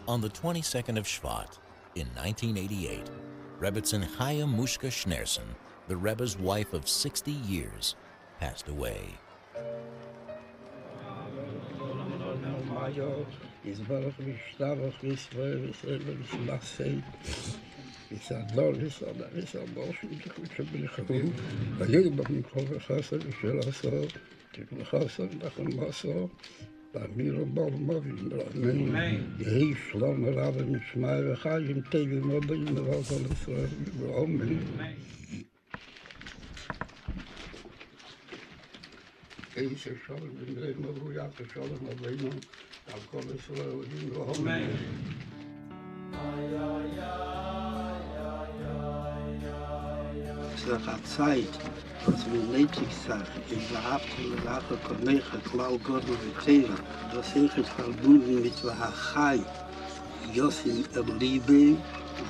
On the 22nd of Shevat, in 1988, Rebbetzin Chaya Mushkah Schneersohn, the Rebbe's wife of 60 years, passed away. Zeit, was wir nötig sagen, überhaupt die Sache Konecha, Klau, Gott und Teva, das ist verbunden mit Wahachai, Yossi Lew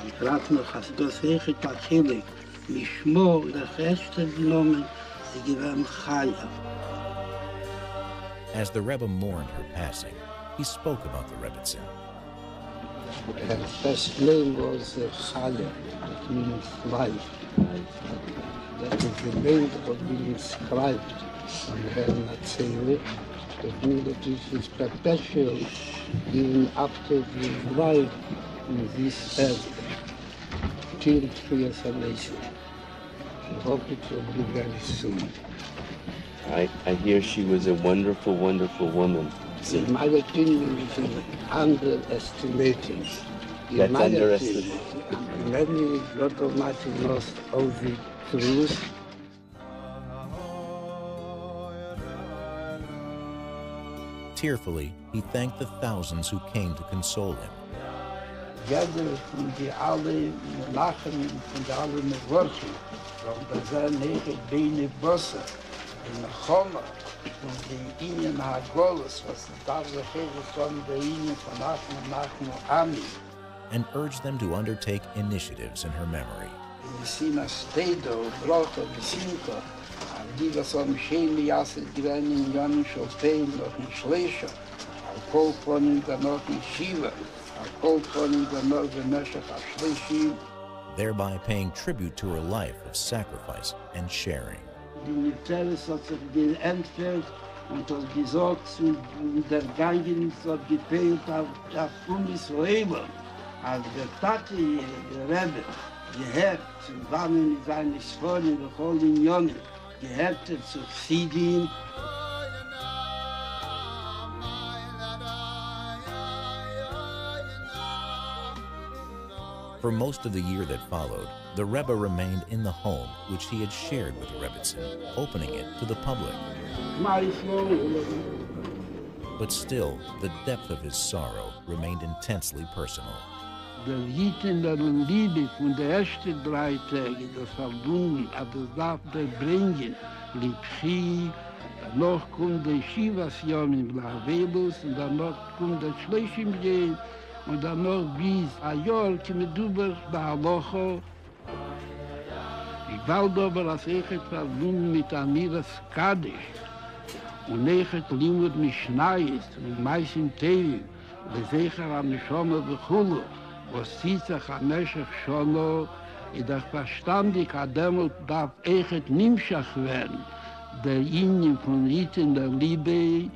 und Dr, das ist Achille, Mishmor, der erste genommen, sie gewähren Chaya. As the Rebbe mourned her passing, he spoke about the Rebbetzin. Her first name was Chaya, that means life. That is the name that was being inscribed on her Natsele. That means that this is perpetual even after the life in this earth till transformation. I hope it will be very soon. I hear she was a wonderful, wonderful woman. In my opinion, it is underestimated. That's underestimated. Many God Almighty knows all the truth. Tearfully, he thanked the thousands who came to console him. Jeder von die alle lachen von die alle Worten, von der sehr nähe Beine Bosse, in der Choma, und die Ihnen Hagolos, was da so viel von der Ihnen von nach Ami. And urged them to undertake initiatives in her memory. In Sina Stedo, Brocho, Besinko, die was am Schäme Jasse gewähnen in Jahren Schoppein, noch in Schlecher, ein Kol von ihm dann noch in Shiva, ein Kol von ihm dann noch in Meshach Schlechi. Thereby paying tribute to her life of sacrifice and sharing. Die Militaris hat sich geentfert und hat gesagt, der Gangen hat gefehlt auf Israel. Als der Tati, der Rebbe, gehört zusammen mit seinen Schworen in der Hohen Jonne, gehört zu Chassidim. For most of the year that followed, the Rebbe remained in the home which he had shared with the Rebbetzin, opening it to the public. But still, the depth of his sorrow remained intensely personal. Der Jitten der Liebe von der ersten 3 Tage, das verbunden, aber das darf der bringen, Liebchi, danach kommt der Shivas Yom im Lavebus, und danach kommt der Schleichim Gehen, und danach bis ein Jahr, Kimeduber, Bahalocho. Ich wollte aber das Echet verbunden mit Amiras Kaddish, und Echet Limud Mishnayis, und Meisim Tevim, und Zecher Amishoma Bechulu, was zieht sich am Meshach Shono, in der Verstandig Ademut darf echt Nimschach werden, der Ihnen von Riten der Liebe.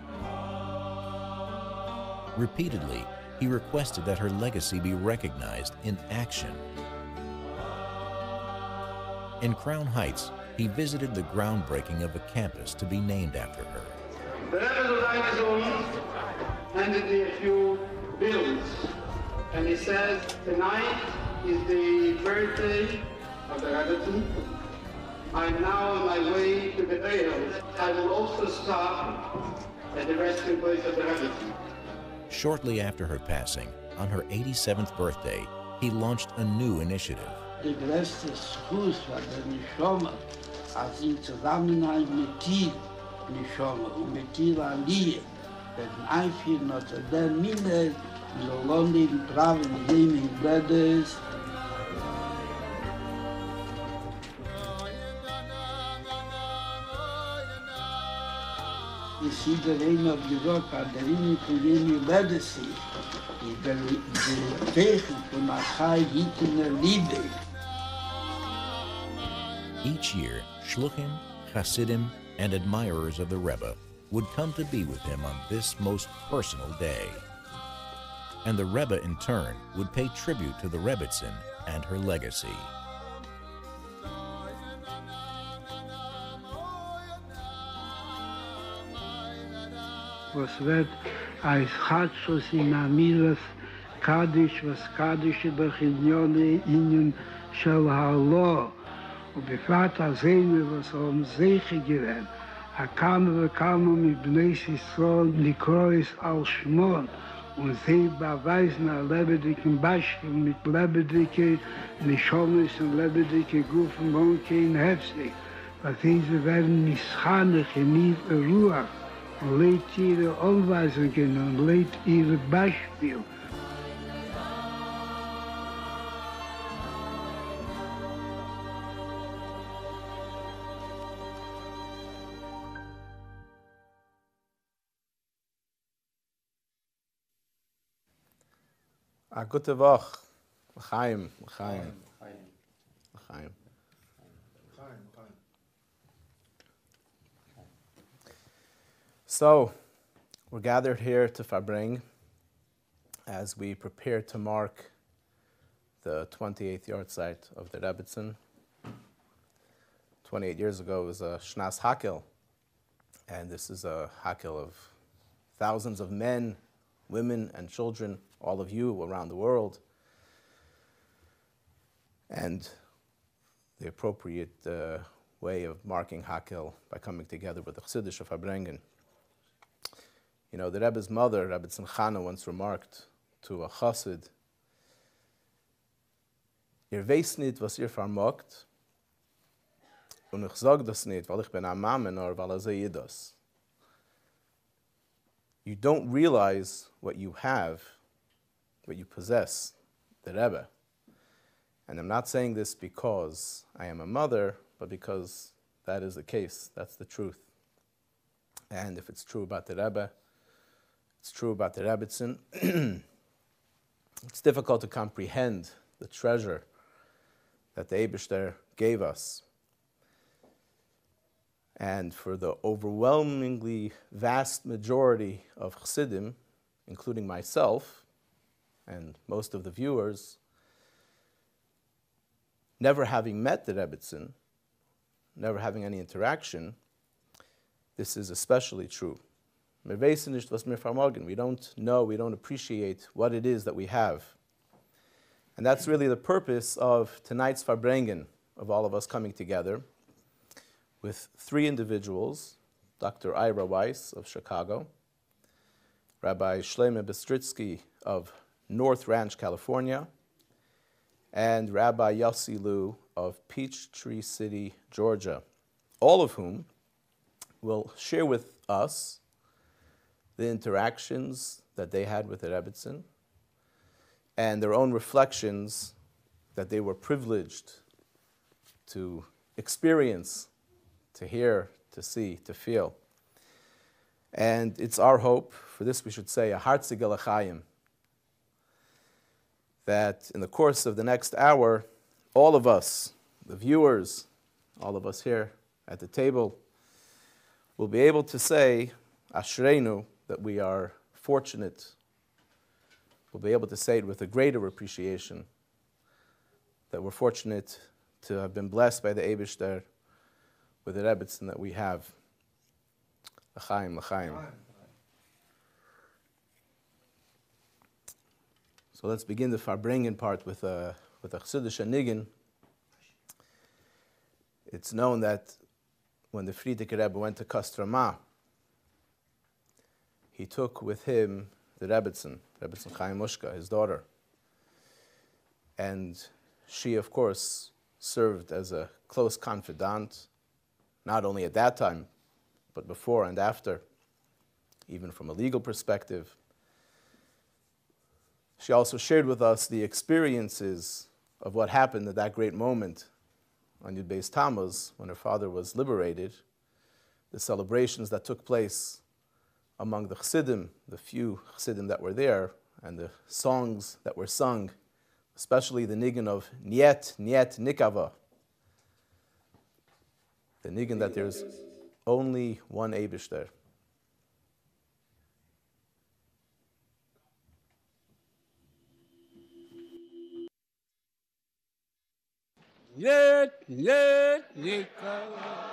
Repeatedly, he requested that her legacy be recognized in action. In Crown Heights, he visited the groundbreaking of a campus to be named after her. The Rebbe handed me a few bills. And he says, tonight is the birthday of the Rebbetzin. I'm now on my way to the burial. I will also stop at the resting place of the Rebbetzin. Shortly after her passing, on her 87th birthday, he launched a new initiative. Die größte Schuss war der Neshoma, als im Zusammenhang mit ihr Neshoma und mit ihr Aliyah, werden einführen unter der Mine, the London traveling gaming brothers. Yossi Deren hat gesagt, der Rinne von dem Legacy, der Zeichen von Achai Hitler Liebe. Each year, Shluchim, Chassidim, and admirers of the Rebbe would come to be with him on this most personal day. And the Rebbe, in turn, would pay tribute to the Rebbetzin and her legacy. Was wird als Chatzos in Amiras Kaddish, was Kaddish Bechilione Ihnen shel Ha'Lo, und befragt Seine, was Sicher gewähnt. Hakam v'kam mit Bnei Yisrael Nikrois al Shmon, und sie beweisen ein lebendigen Beispiel mit lebendigen Nishomes und lebendigen Gufen, und kein Hefzig, weil diese werden mischandig in ihrer Ruhe und lebt ihre Anweisungen und lebt ihr Beispiel. A gute Woche. L'chaim, l'chaim. L'chaim. So, we're gathered here to Farbrengen as we prepare to mark the 28th yarhtzeit of the Rebbetzin. 28 years ago was a Shnas Hakel, and this is a Hakel of thousands of men, women, and children, all of you around the world, and the appropriate way of marking Hakel by coming together with the Chassidim of Farbrengen. You know, the Rebbe's mother, Rebbetzin Chaya, once remarked to a Chassid, "Ihr weißt nicht, was ihr vermogt, und ich sag das nicht, weil ich bin ein Mann, or weil sehe das." You don't realize what you have, what you possess, the Rebbe. And I'm not saying this because I am a mother, but because that is the case. That's the truth. And if it's true about the Rebbe, it's true about the Rebbetzin. It's difficult to comprehend the treasure that the Eibishter gave us. And for the overwhelmingly vast majority of Chassidim, including myself and most of the viewers, never having met the Rebbetzin, never having any interaction, this is especially true. We don't know, we don't appreciate what it is that we have. And that's really the purpose of tonight's Farbrengen, of all of us coming together, with three individuals, Dr. Ira Weiss of Chicago, Rabbi Shlomo Bistritzky of North Ranch, California, and Rabbi Yossi Lew of Peachtree City, Georgia, all of whom will share with us the interactions that they had with the Rebbetzin and their own reflections that they were privileged to experience, to hear, to see, to feel. And it's our hope, for this we should say, a yarhtzeit, that in the course of the next hour, all of us, the viewers, all of us here at the table, will be able to say, Ashreinu, that we are fortunate. We'll be able to say it with a greater appreciation, that we're fortunate to have been blessed by the Eibishter with the Rebbetzin that we have. L'chaim, l'chaim. So let's begin the Farbrengen part with a Chassidish Niggin. It's known that when the Frierdiker Rebbe went to Kostroma, he took with him the Rebbetzin Chaya Mushkah, his daughter. And she, of course, served as a close confidant, not only at that time, but before and after, even from a legal perspective. She also shared with us the experiences of what happened at that great moment on Yud Beis Tammuz, when her father was liberated, the celebrations that took place among the Chassidim, the few Chassidim that were there, and the songs that were sung, especially the nigun of Niet, Niet, Nikava. The nigun that there's only one Eibishter. Niet, Niet, Nikava.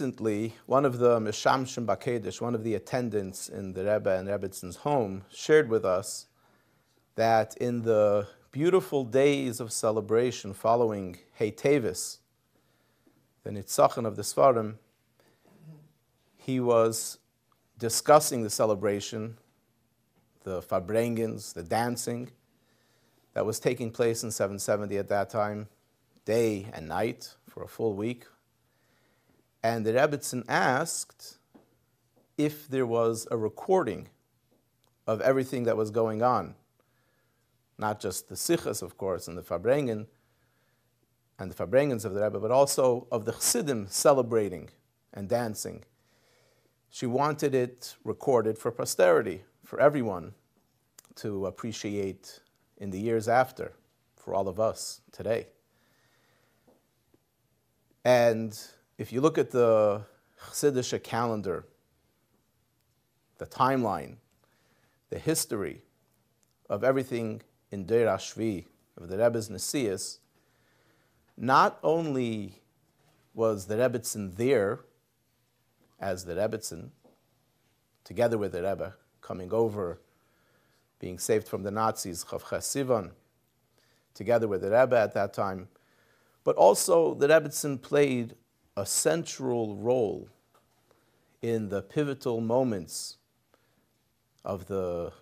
Recently, one of the Mishamshim Bakedesh, one of the attendants in the Rebbe and Rebetzin's home, shared with us that in the beautiful days of celebration following Hey Tevis, the Nitzachon of the Sfarim, he was discussing the celebration, the Farbrengens, the dancing that was taking place in 770 at that time, day and night for a full week. And the Rebbetzin asked if there was a recording of everything that was going on, not just the sichas, of course, and the Farbrengen, and the Farbrengens of the Rebbe, but also of the Chassidim celebrating and dancing. She wanted it recorded for posterity, for everyone to appreciate in the years after, for all of us today. And if you look at the Chassidish calendar, the timeline, the history of everything in Deir HaShvi, of the Rebbe's Nesias, not only was the Rebbetzin there as the Rebbetzin, together with the Rebbe, coming over, being saved from the Nazis, Chav Sivan, together with the Rebbe at that time, but also the Rebbetzin played a central role in the pivotal moments of the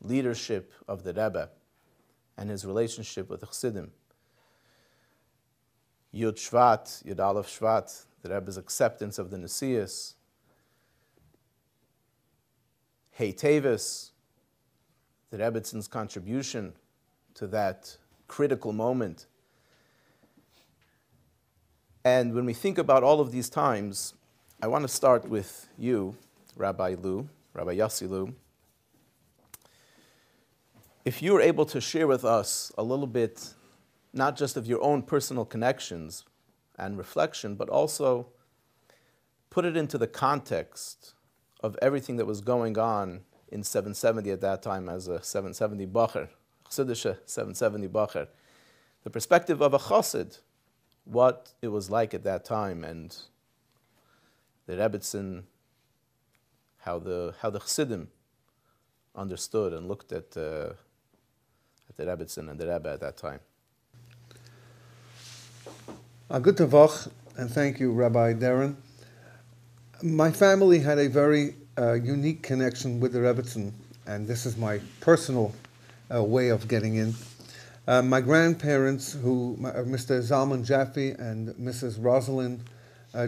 leadership of the Rebbe and his relationship with the Chassidim. Yud Shvat, Yud Aleph Shvat, the Rebbe's acceptance of the Nesias. Hey Tevis, the Rebbetzин's contribution to that critical moment. And when we think about all of these times, I want to start with you, Rabbi Lew, Rabbi Yossi Lew. If you were able to share with us a little bit, not just of your own personal connections and reflection, but also put it into the context of everything that was going on in 770 at that time as a 770 Bacher, Chassidische 770 Bacher. The perspective of a Chassid, what it was like at that time, and the Rebbetzin, how the Chassidim understood and looked at the Rebbetzin and the Rebbe at that time. Good Tavach, and thank you, Rabbi Deren. My family had a very unique connection with the Rebbetzin, and this is my personal way of getting in. My grandparents, Mr. Zalman Jaffe and Mrs. Rosalind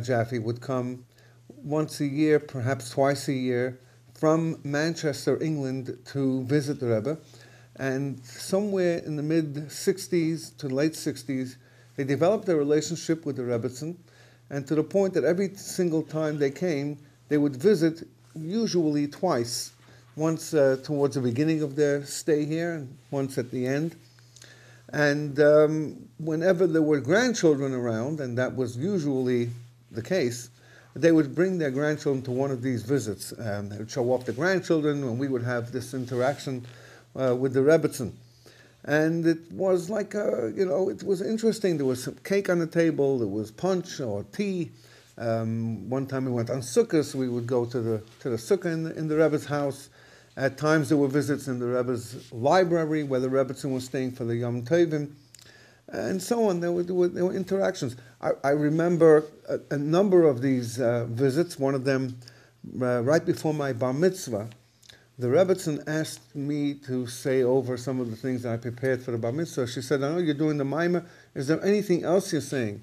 Jaffe, would come once a year, perhaps twice a year, from Manchester, England, to visit the Rebbe. And somewhere in the mid-60s to late 60s, they developed a relationship with the Rebbetzin, and to the point that every single time they came, they would visit, usually twice, once towards the beginning of their stay here and once at the end. And whenever there were grandchildren around, and that was usually the case, they would bring their grandchildren to one of these visits. They would show off the grandchildren, and we would have this interaction with the Rebbetzin. And it was like, it was interesting. There was some cake on the table, there was punch or tea. One time we went on Sukkot, so we would go to the Sukkah in the Rebbe's house. At times there were visits in the Rebbe's library where the Rebbetzin was staying for the Yom Tovim, and so on. There were interactions. I remember a number of these visits. One of them, right before my bar mitzvah, the Rebbetzin asked me to say over some of the things that I prepared for the bar mitzvah. She said, "I know you're doing the Maimah. Is there anything else you're saying?"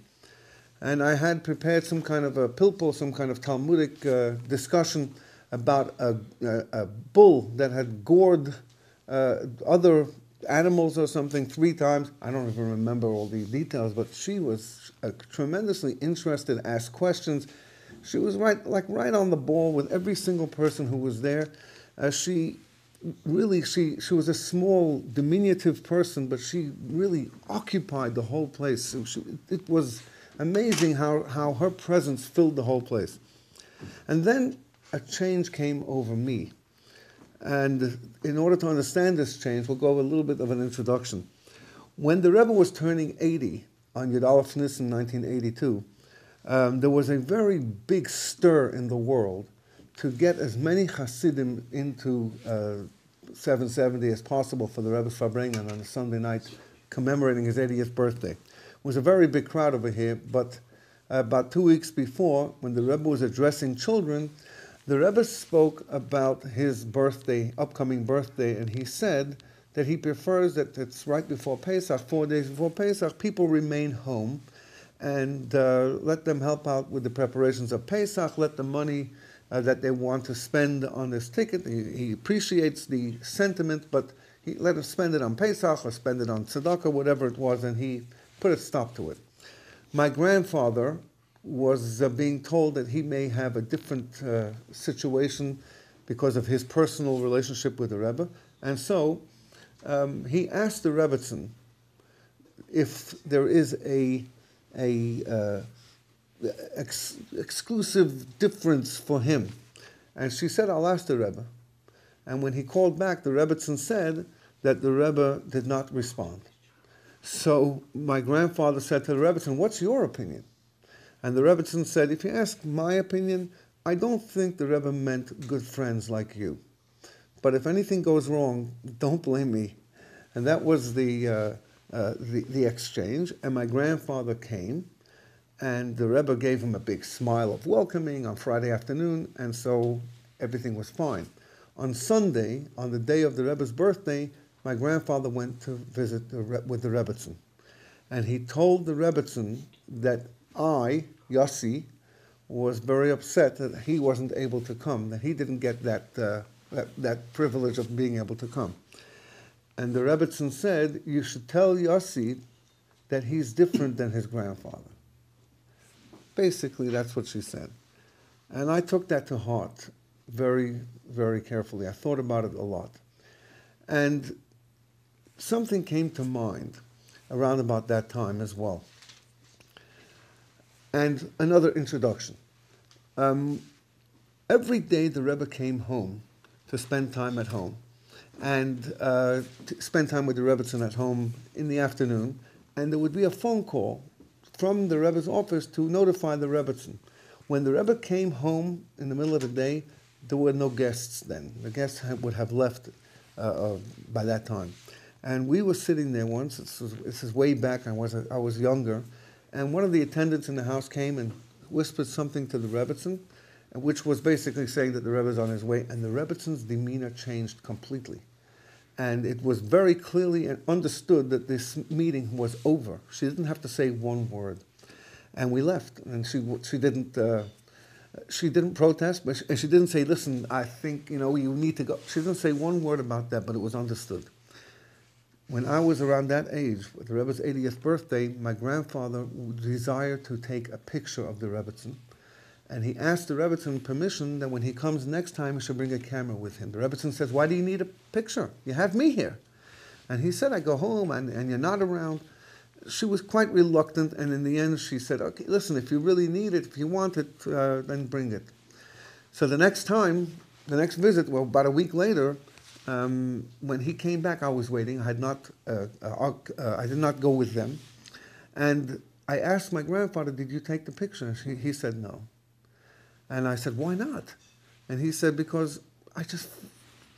And I had prepared some kind of a pilpul, some kind of Talmudic discussion about a bull that had gored other animals or something 3 times. I don't even remember all the details, but she was tremendously interested, asked questions. She was right on the ball with every single person who was there. She was a small, diminutive person, but she really occupied the whole place. It was amazing how her presence filled the whole place. And then a change came over me. And in order to understand this change, we'll go over a little bit of an introduction. When the Rebbe was turning 80 on Yud Aleph Nisan 1982, there was a very big stir in the world to get as many Chassidim into 770 as possible for the Rebbe's Farbrengen on a Sunday night commemorating his 80th birthday. It was a very big crowd over here, but about 2 weeks before, when the Rebbe was addressing children, the Rebbe spoke about his birthday, upcoming birthday, and he said that he prefers that it's right before Pesach, 4 days before Pesach, people remain home and let them help out with the preparations of Pesach, let the money that they want to spend on this ticket. He appreciates the sentiment, but he let them spend it on Pesach or spend it on tzedakah, whatever it was, and he put a stop to it. My grandfather was being told that he may have a different situation because of his personal relationship with the Rebbe, and so he asked the Rebbetzin if there is a exclusive difference for him. And she said, "I'll ask the Rebbe." And when he called back, the Rebbetzin said that the Rebbe did not respond. So my grandfather said to the Rebbetzin, "What's your opinion?" And the Rebbetzin said, "If you ask my opinion, I don't think the Rebbe meant good friends like you. But if anything goes wrong, don't blame me." And that was the exchange. And my grandfather came, and the Rebbe gave him a big smile of welcoming on Friday afternoon, and so everything was fine. On Sunday, on the day of the Rebbe's birthday, my grandfather went to visit with the Rebbetzin. And he told the Rebbetzin that I, Yossi, was very upset that he wasn't able to come, that he didn't get that privilege of being able to come. And the Rebbetzin said, "You should tell Yossi that he's different than his grandfather." Basically, that's what she said. And I took that to heart very, very carefully. I thought about it a lot. And something came to mind around about that time as well. And another introduction. Every day the Rebbe came home to spend time at home, and to spend time with the Rebbetzin at home in the afternoon, and there would be a phone call from the Rebbe's office to notify the Rebbetzin. When the Rebbe came home in the middle of the day, there were no guests then. The guests would have left by that time. And we were sitting there once, this is way back, I was younger, and one of the attendants in the house came and whispered something to the Rebbetzin, which was basically saying that the Rebbe's on his way, and the Rebbetzins' demeanor changed completely. And it was very clearly understood that this meeting was over. She didn't have to say one word. And we left, and she didn't protest, but she didn't say, "Listen, I think, you need to go." She didn't say one word about that, but it was understood. When I was around that age, with the Rebbe's 80th birthday, my grandfather desired to take a picture of the Rebbetzin, And he asked the Rebbetzin permission that when he comes next time, he should bring a camera with him. The Rebbetzin says, why do you need a picture? You have me here. And he said, I go home and you're not around. She was quite reluctant, and in the end she said, okay, listen, if you really need it, if you want it, then bring it. So the next time, the next visit, well, about a week later, when he came back, I was waiting. I did not go with them. And I asked my grandfather, did you take the picture? He said no. And I said, why not? And he said, because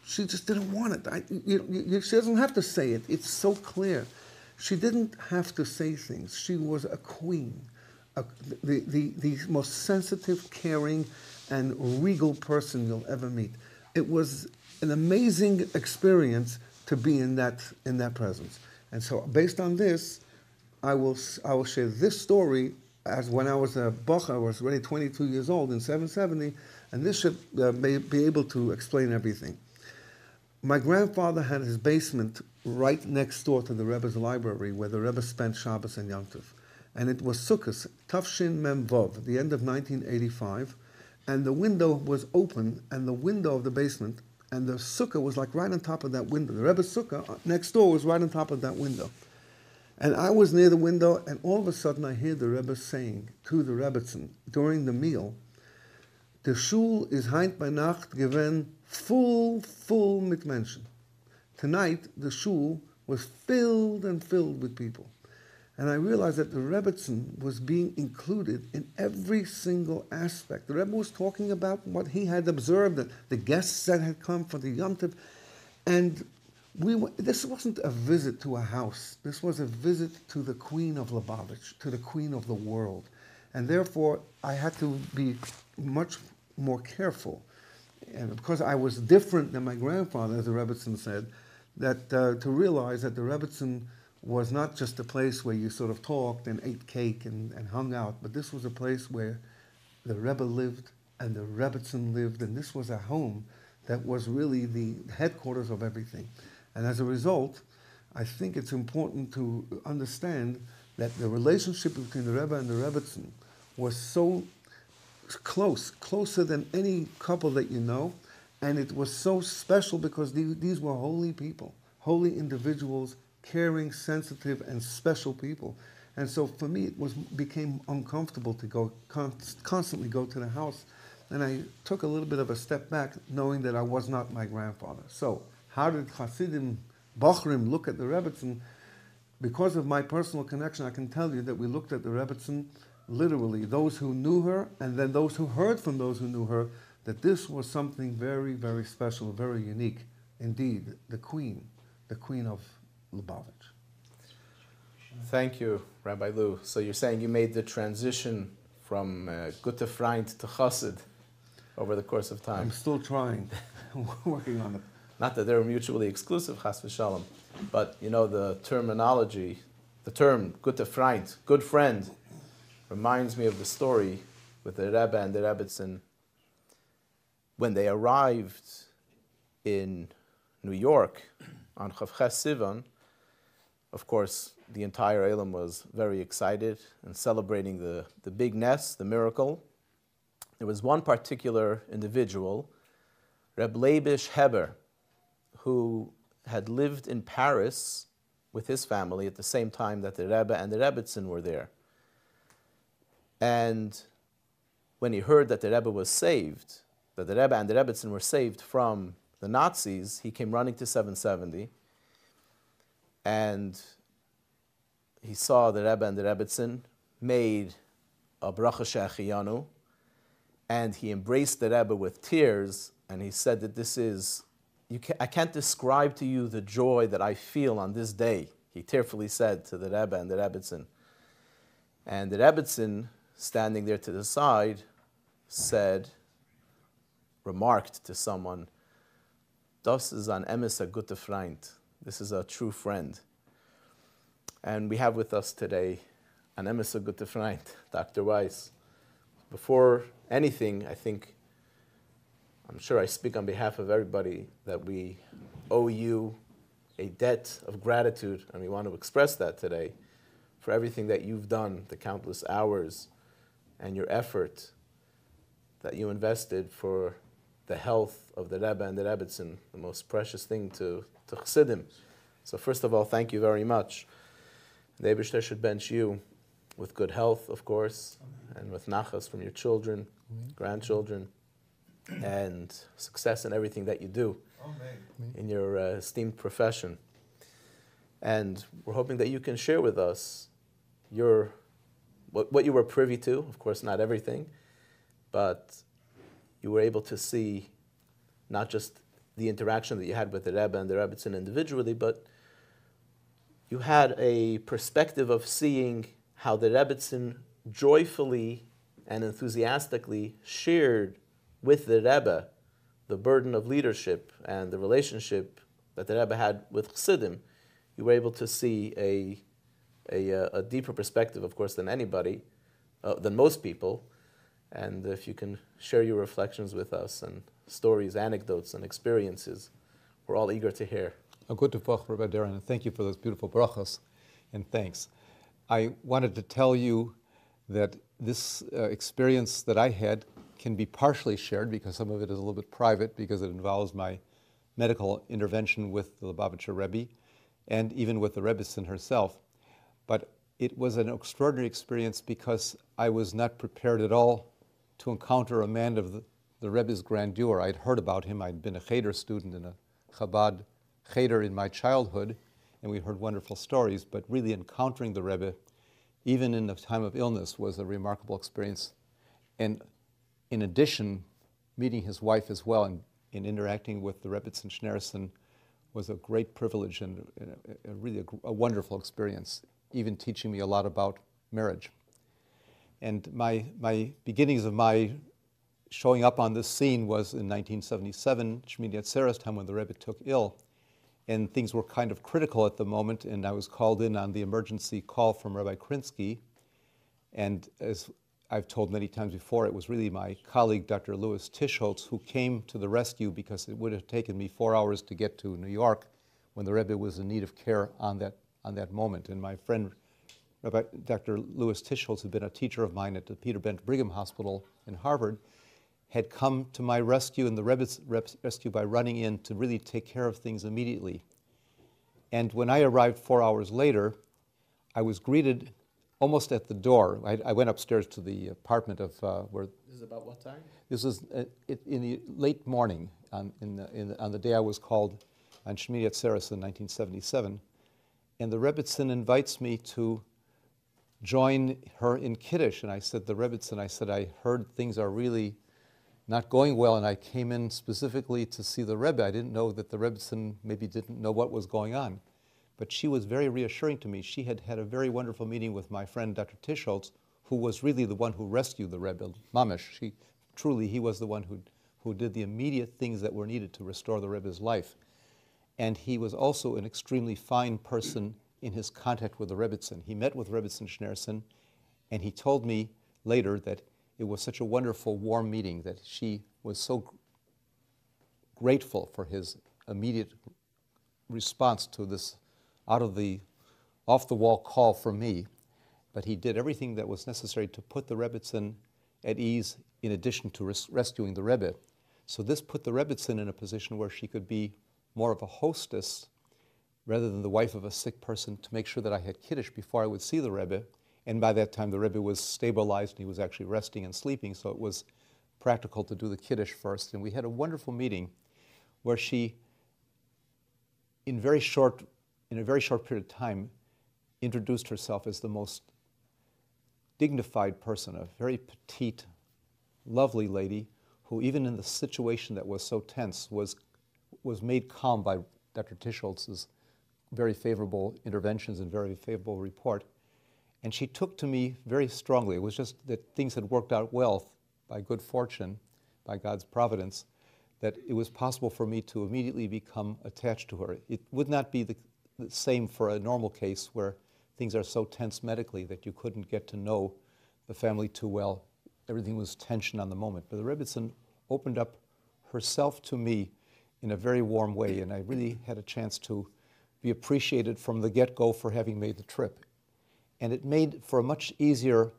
she just didn't want it. She doesn't have to say it. It's so clear. She didn't have to say things. She was a queen, the most sensitive, caring, and regal person you'll ever meet. It was an amazing experience to be in that presence. And so, based on this, I will share this story as when I was a boch. I was already 22 years old in 770, and this should be able to explain everything. My grandfather had his basement right next door to the Rebbe's library, where the Rebbe spent Shabbos and Yom Tov. And it was Sukkot, Tafshin Mem Vov, the end of 1985, and the window was open, and the window of the basement, and the sukkah was like right on top of that window. The Rebbe's sukkah next door was right on top of that window. And I was near the window, and all of a sudden I hear the Rebbe saying to the Rebbetzin during the meal, "The shul is heint bei Nacht gewesen full mit Menschen." Tonight, the shul was filled with people. And I realized that the Rebbetzin was being included in every single aspect. The Rebbe was talking about what he had observed, the guests that had come for the Yom Tov. And this wasn't a visit to a house. This was a visit to the Queen of Lubavitch, to the Queen of the world. And therefore, I had to be much more careful. And because I was different than my grandfather, as the Rebbetzin said, that to realize that the Rebbetzin was not just a place where you sort of talked and ate cake and hung out, but this was a place where the Rebbe lived and the Rebbetzin lived, and this was a home that was really the headquarters of everything. And as a result, I think it's important to understand that the relationship between the Rebbe and the Rebbetzin was so close, closer than any couple that you know, and it was so special because these were holy people, holy individuals, caring, sensitive, and special people. And so for me, it became uncomfortable to constantly go to the house. And I took a little bit of a step back, knowing that I was not my grandfather. So how did Chassidim, Bochrim, look at the Rebbetzin? Because of my personal connection, I can tell you that we looked at the Rebbetzin literally, those who knew her, and then those who heard from those who knew her, that this was something very, very special, very unique. Indeed, the Queen of Lubavitch. Thank you, Rabbi Lew. So you're saying you made the transition from Gute Freund to Chassid over the course of time. I'm still trying, working on it. Not that they're mutually exclusive, Chas v'shalom, but you know the terminology, the term Gute Freund, good friend, reminds me of the story with the Rebbe and the Rebbetzin when they arrived in New York on Chav Ches Sivan. Of course, the entire Elam was very excited and celebrating the big ness, the miracle. There was one particular individual, Reb Leibish Heber, who had lived in Paris with his family at the same time that the Rebbe and the Rebbetzin were there. And when he heard that the Rebbe was saved, that the Rebbe and the Rebbetzin were saved from the Nazis, he came running to 770, and he saw the Rebbe and the Rebbetzin made a bracha she'achiyanu, and he embraced the Rebbe with tears, and he said that this is, I can't describe to you the joy that I feel on this day, he tearfully said to the Rebbe and the Rebbetzin. And the Rebbetzin, standing there to the side, remarked to someone, "Das is an emes a gute Freund." This is a true friend. And we have with us today an emes a gute Freund, Dr. Weiss. Before anything, I'm sure I speak on behalf of everybody that we owe you a debt of gratitude, and we want to express that today for everything that you've done, the countless hours and your effort that you invested for the health of the Rebbe and the Rebbetzin, the most precious thing to Chassidim. So first of all, thank you very much. The Eibishter should bench you with good health, of course, and with nachas from your children, grandchildren, and success in everything that you do in your esteemed profession. And we're hoping that you can share with us what you were privy to, of course not everything, but you were able to see not just the interaction that you had with the Rebbe and the Rebbetzin individually, but you had a perspective of seeing how the Rebbetzin joyfully and enthusiastically shared with the Rebbe the burden of leadership and the relationship that the Rebbe had with Chassidim. You were able to see a deeper perspective, of course, than anybody, than most people. And if you can share your reflections with us and stories, anecdotes, and experiences, we're all eager to hear. A good Tefach, Rabbi Deren, and thank you for those beautiful brachos, and thanks. I wanted to tell you that this experience that I had can be partially shared because some of it is a little bit private because it involves my medical intervention with the Lubavitcher Rebbe and even with the Rebbetzin herself. But it was an extraordinary experience because I was not prepared at all to encounter a man of the Rebbe's grandeur. I'd heard about him. I'd been a Cheder student in a Chabad Cheder in my childhood, and we heard wonderful stories, but really encountering the Rebbe, even in the time of illness, was a remarkable experience. And in addition, meeting his wife as well and interacting with the Rebbetzin Schneersohn was a great privilege and really a wonderful experience, even teaching me a lot about marriage. And my beginnings of my showing up on this scene was in 1977, Shmini Atzeres time when the Rebbe took ill, and things were kind of critical at the moment, and I was called in on the emergency call from Rabbi Krinsky, and as I've told many times before, it was really my colleague, Dr. Louis Tischholz, who came to the rescue because it would have taken me 4 hours to get to New York when the Rebbe was in need of care on that moment. And my friend, Rabbi Dr. Louis Tischholz, who had been a teacher of mine at the Peter Bent Brigham Hospital in Harvard, had come to my rescue and the Rebbe's rescue by running in to really take care of things immediately. And when I arrived 4 hours later, I was greeted almost at the door. I went upstairs to the apartment of where... This is about what time? This was in the late morning on the day I was called on Shmini Atzeres in 1977. And the Rebbetzin invites me to join her in Kiddush. And I said, the Rebbetzin, I heard things are really not going well, and I came in specifically to see the Rebbe. I didn't know that the Rebbetzin maybe didn't know what was going on. But she was very reassuring to me. She had had a very wonderful meeting with my friend, Dr. Tischholz, who was really the one who rescued the Rebbe, Mamish. He was the one who did the immediate things that were needed to restore the Rebbe's life. And he was also an extremely fine person in his contact with the Rebbetzin. He met with Rebbetzin Schneersohn, and he told me later that it was such a wonderful, warm meeting that she was so grateful for his immediate response to this off-the-wall call from me. But he did everything that was necessary to put the Rebbetzin at ease in addition to rescuing the Rebbe. So this put the Rebbetzin in a position where she could be more of a hostess rather than the wife of a sick person to make sure that I had Kiddush before I would see the Rebbe. And by that time, the Rebbe was stabilized and he was actually resting and sleeping, so it was practical to do the Kiddush first. And we had a wonderful meeting where she, in a very short period of time, introduced herself as the most dignified person, a very petite, lovely lady who, even in the situation that was so tense, was made calm by Dr. Tischholz's very favorable interventions and very favorable report. And she took to me very strongly. It was just that things had worked out well by good fortune, by God's providence, that it was possible for me to immediately become attached to her. It would not be the same for a normal case where things are so tense medically that you couldn't get to know the family too well. Everything was tension on the moment. But the Rebbetzin opened up herself to me in a very warm way, and I really had a chance to be appreciated from the get-go for having made the trip. And it made for a much easier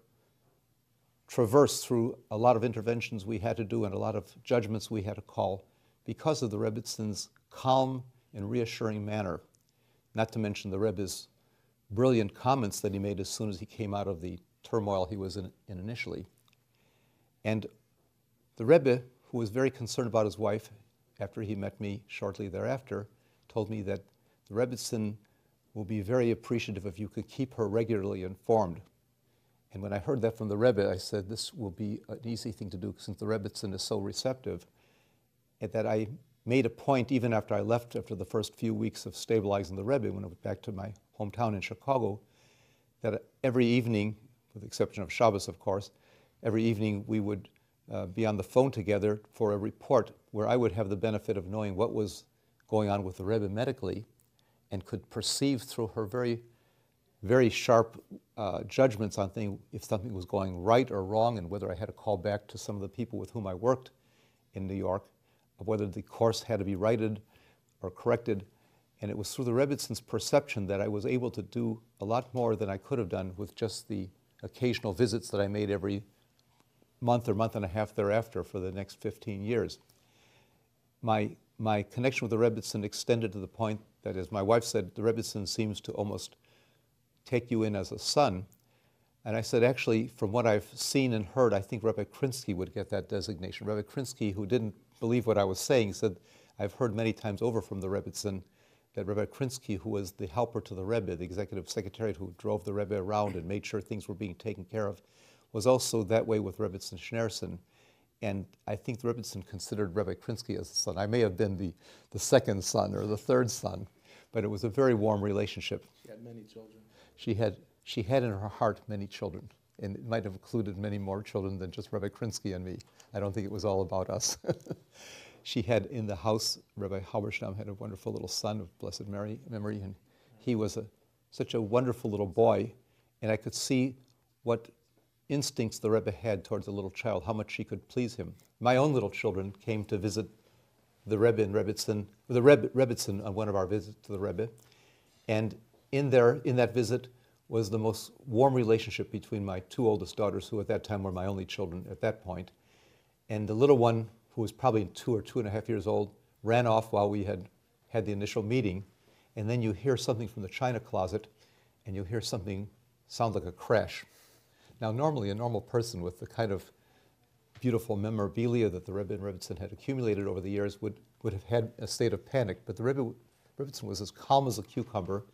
traverse through a lot of interventions we had to do and a lot of judgments we had to call because of the Rebbetzins' calm and reassuring manner, not to mention the Rebbe's brilliant comments that he made as soon as he came out of the turmoil he was in initially. And the Rebbe, who was very concerned about his wife after he met me shortly thereafter, told me that the Rebbetzin will be very appreciative if you could keep her regularly informed. And when I heard that from the Rebbe, I said, this will be an easy thing to do since the Rebbetzin is so receptive. And that I made a point, even after I left after the first few weeks of stabilizing the Rebbe, when I went back to my hometown in Chicago, that every evening, with the exception of Shabbos, of course, every evening we would be on the phone together for a report where I would have the benefit of knowing what was going on with the Rebbe medically and could perceive through her very, very sharp judgments on if something was going right or wrong and whether I had to call back to some of the people with whom I worked in New York, of whether the course had to be righted or corrected. And it was through the Rebbetzins' perception that I was able to do a lot more than I could have done with just the occasional visits that I made every month or month and a half thereafter for the next 15 years. My connection with the Rebbetzin extended to the point that, as my wife said, the Rebbetzin seems to almost take you in as a son. And I said, actually, from what I've seen and heard, I think Rabbi Krinsky would get that designation. Rabbi Krinsky, who didn't believe what I was saying, said, I've heard many times over from the Rebbetzin that Rabbi Krinsky, who was the helper to the Rebbe, the executive secretary who drove the Rebbe around and made sure things were being taken care of, was also that way with Rebbetzin Schneersohn. And I think the Rebbetzin considered Rabbi Krinsky as a son. I may have been the second son or the third son, but it was a very warm relationship. She had many children. She had in her heart many children, and it might have included many more children than just Rabbi Krinsky and me. I don't think it was all about us. She had in the house, Rabbi Halberstam had a wonderful little son of blessed memory, and he was such a wonderful little boy, and I could see what instincts the Rebbe had towards a little child, how much she could please him. My own little children came to visit the Rebbe and Rebbetzin on one of our visits to the Rebbe, and in that visit was the most warm relationship between my two oldest daughters, who at that time were my only children at that point. And the little one, who was probably 2 or 2.5 years old, ran off while we had the initial meeting. And then you hear something from the china closet, and you hear something sound like a crash. Now, normally a normal person with the kind of beautiful memorabilia that the Rebbe and Rebbetzin had accumulated over the years would have had a state of panic. But the Rebbetzin was as calm as a cucumber,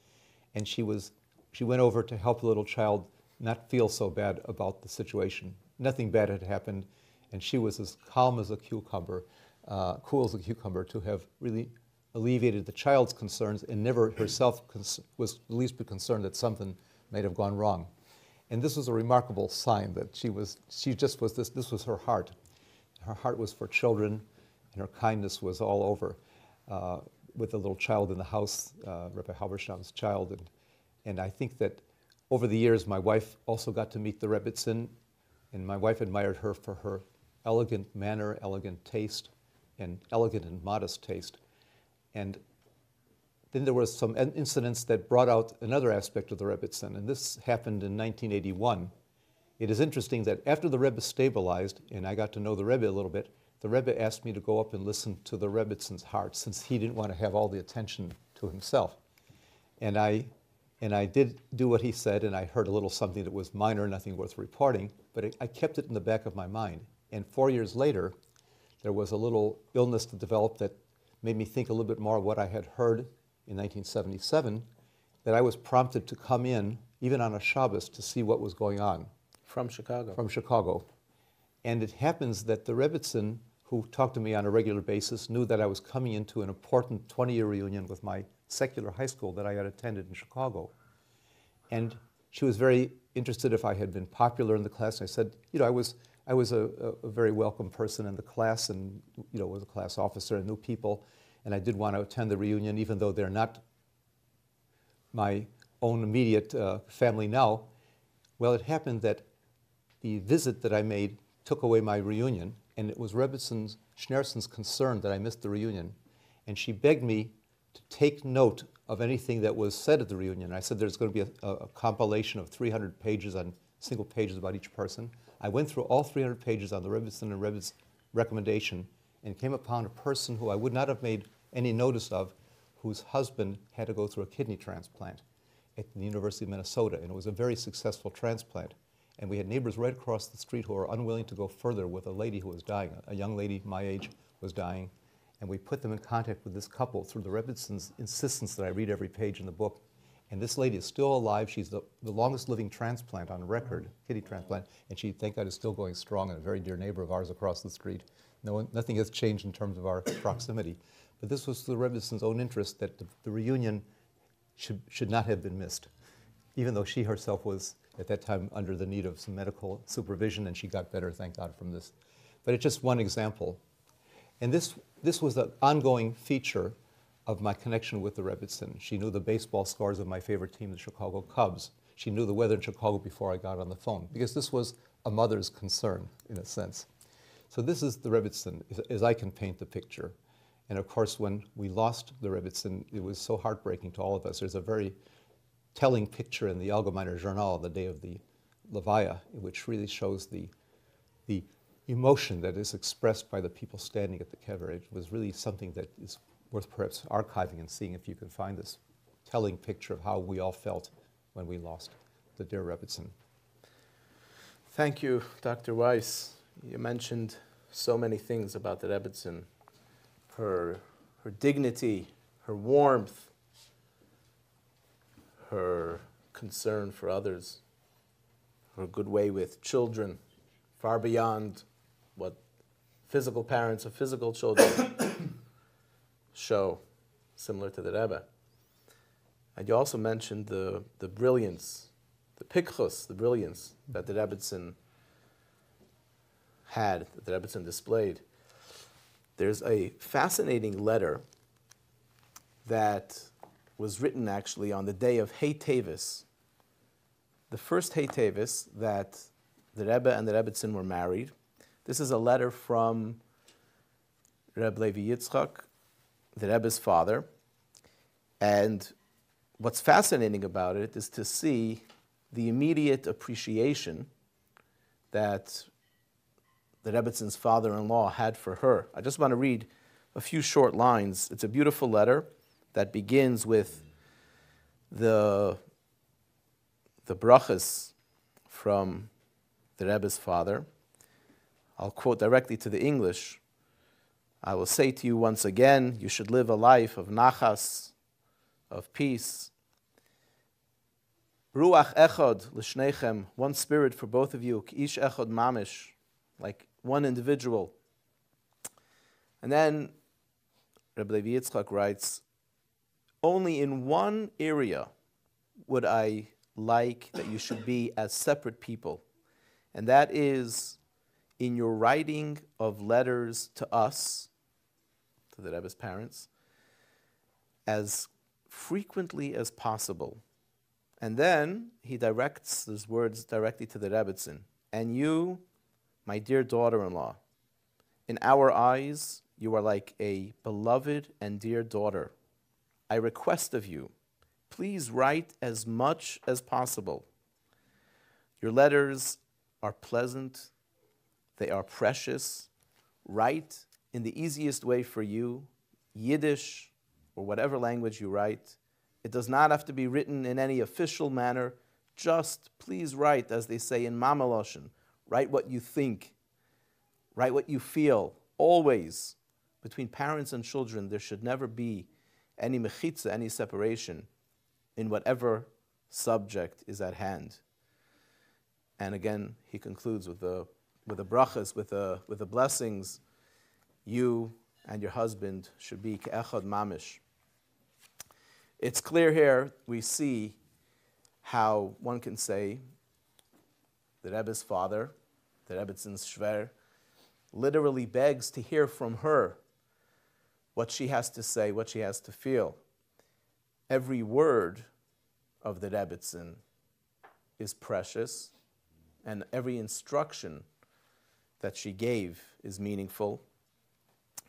and she went over to help the little child not feel so bad about the situation. Nothing bad had happened, and she was as calm as a cucumber, cool as a cucumber, to have really alleviated the child's concerns and never herself was the least bit concerned that something might have gone wrong. And this was a remarkable sign that this was her heart. Her heart was for children, and her kindness was all over. With the little child in the house, Rabbi Halberstam's child. And I think that over the years, my wife also got to meet the Rebbetzin, and my wife admired her for her elegant manner, elegant taste, and elegant and modest taste. And then there was some incidents that brought out another aspect of the Rebbetzin, and this happened in 1981. It is interesting that after the Rebbe stabilized, and I got to know the Rebbe a little bit, the Rebbe asked me to go up and listen to the Rebbetzins' heart, since he didn't want to have all the attention to himself. And I did do what he said, and I heard a little something that was minor, nothing worth reporting, but I kept it in the back of my mind. And 4 years later, there was a little illness that developed that made me think a little bit more of what I had heard in 1977, that I was prompted to come in, even on a Shabbos, to see what was going on. From Chicago? From Chicago. And it happens that the Rebbetzin, who talked to me on a regular basis, knew that I was coming into an important 20-year reunion with my secular high school that I had attended in Chicago. And she was very interested if I had been popular in the class. And I said, I was a very welcome person in the class, and was a class officer and knew people, and I did want to attend the reunion, even though they're not my own immediate family now. Well, it happened that the visit that I made took away my reunion, and it was Rebbetzin Schneersohn's concern that I missed the reunion, and she begged me to take note of anything that was said at the reunion. I said there's going to be a compilation of 300 pages on single pages about each person. I went through all 300 pages on the Rebbetzin and Rebbe's recommendation and came upon a person who I would not have made any notice of, whose husband had to go through a kidney transplant at the University of Minnesota, and it was a very successful transplant. And we had neighbors right across the street who were unwilling to go further with a lady who was dying. A young lady my age was dying, and we put them in contact with this couple through the Rebbetzins' insistence that I read every page in the book. And this lady is still alive. She's the longest living transplant on record, kidney transplant, and she, thank God, is still going strong, and a very dear neighbor of ours across the street. Nothing has changed in terms of our proximity. But this was to the Rebbetzins' own interest that the reunion should not have been missed, even though she herself was, at that time, under the need of some medical supervision, and she got better, thank God, from this. But it's just one example. And this was an ongoing feature of my connection with the Rebbetzin. She knew the baseball scores of my favorite team, the Chicago Cubs. She knew the weather in Chicago before I got on the phone, because this was a mother's concern, in a sense. So this is the Rebbetzin, as I can paint the picture. And of course, when we lost the Rebbetzin, it was so heartbreaking to all of us. There's a very telling picture in the Allgemeiner Journal the day of the Levaya, which really shows the emotion that is expressed by the people standing at the kever. It was really something that is worth perhaps archiving and seeing if you can find this telling picture of how we all felt when we lost the dear Rebbetzin. Thank you, Dr. Weiss. You mentioned so many things about the Rebbetzin. Her dignity, her warmth, her concern for others, her good way with children, far beyond what physical parents of physical children show, similar to the Rebbe. And you also mentioned the brilliance, the pikchus, the brilliance that the Rebbetzin had, that the Rebbetzin displayed. There's a fascinating letter that was written actually on the day of Hey Tevis, the first Hey Tevis that the Rebbe and the Rebbetzin were married. This is a letter from Reb Levi Yitzchak, the Rebbe's father. And what's fascinating about it is to see the immediate appreciation that the Rebbetzins' father-in-law had for her. I just want to read a few short lines. It's a beautiful letter that begins with the brachas from the Rebbe's father. I'll quote directly to the English. I will say to you once again, you should live a life of nachas, of peace. Ruach echad l'shnechem, one spirit for both of you, k'ish echad mamish, like one individual. And then Rebbe Levi Yitzchak writes, only in one area would I like that you should be as separate people, and that is in your writing of letters to us, to the Rebbe's parents, as frequently as possible. And then he directs those words directly to the Rebbetzin. And you, my dear daughter-in-law, in our eyes, you are like a beloved and dear daughter. I request of you, please write as much as possible. Your letters are pleasant, they are precious. Write in the easiest way for you, Yiddish or whatever language you write. It does not have to be written in any official manner. Just please write, as they say in Mamaloshin. Write what you think. Write what you feel. Always, between parents and children, there should never be any mechitza, any separation in whatever subject is at hand. And again, he concludes with the brachas, with the blessings. You and your husband should be ke'echad mamish. It's clear here, we see how one can say the Rebbe's father, the Rebbetzin Shver, literally begs to hear from her what she has to say, what she has to feel. Every word of the Rebbetzin is precious, and every instruction that she gave is meaningful.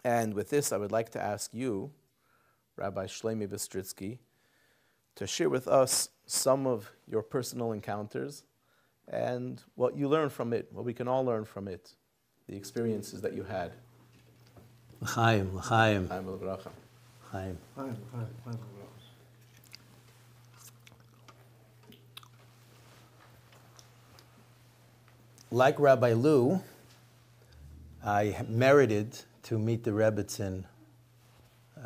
And with this, I would like to ask you, Rabbi Shlomo Bistritzky, to share with us some of your personal encounters and what you learn from it, what we can all learn from it, the experiences that you had. L'chaim, l'chaim. L'chaim v'levracha. L'chaim. Like Rabbi Lew, I merited to meet the Rebbetzin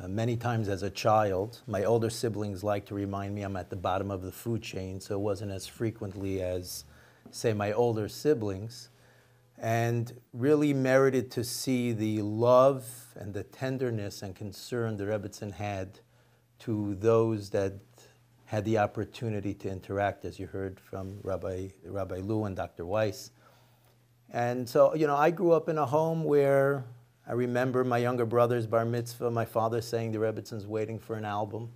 many times as a child. My older siblings like to remind me I'm at the bottom of the food chain, so it wasn't as frequently as, say, my older siblings. And really merited to see the love and the tenderness and concern the Rebbetzin had to those that had the opportunity to interact, as you heard from Rabbi Lew and Dr. Weiss. And so, I grew up in a home where I remember my younger brother's bar mitzvah, my father saying the Rebbetzins waiting for an album.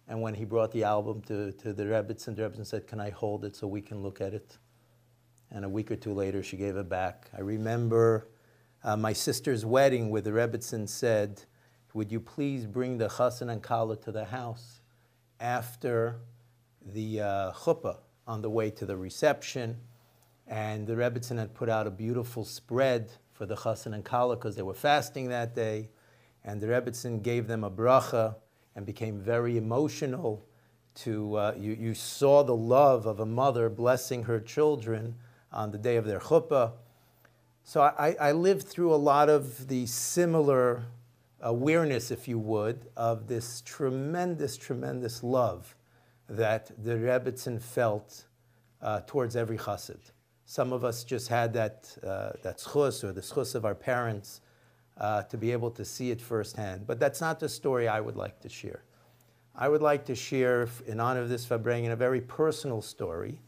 And when he brought the album to the Rebbetzin said, "Can I hold it so we can look at it?" And a week or two later, she gave it back. I remember my sister's wedding where the Rebbetzin said, "Would you please bring the chassan and kala to the house after the chuppah on the way to the reception?" And the Rebbetzin had put out a beautiful spread for the chassan and kala because they were fasting that day. And the Rebbetzin gave them a bracha and became very emotional. You saw the love of a mother blessing her children on the day of their chuppah. So I lived through a lot of the similar awareness, if you would, of this tremendous, tremendous love that the Rebbetzin felt towards every chassid. Some of us just had that schus, or the schus of our parents, to be able to see it firsthand. But that's not the story I would like to share. I would like to share, in honor of this Farbrengen, a very personal story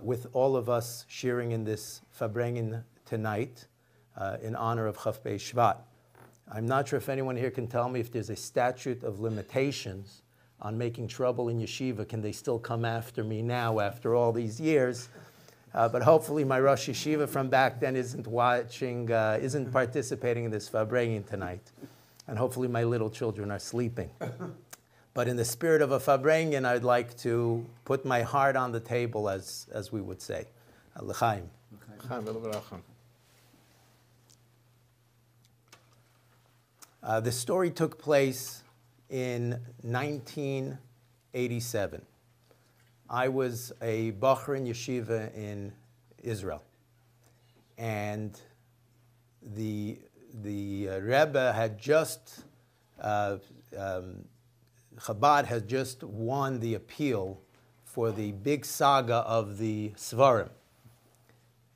with all of us sharing in this Farbrengen tonight in honor of Chaf Bei Shevat. I'm not sure if anyone here can tell me if there's a statute of limitations on making trouble in yeshiva. Can they still come after me now after all these years? But hopefully my Rosh Yeshiva from back then isn't participating in this Farbrengen tonight. And hopefully my little children are sleeping. But in the spirit of a Farbrengen, I'd like to put my heart on the table, as we would say. L'chaim. The story took place in 1987. I was a bacher in yeshiva in Israel, and the Rebbe had just Chabad had just won the appeal for the big saga of the Svarim,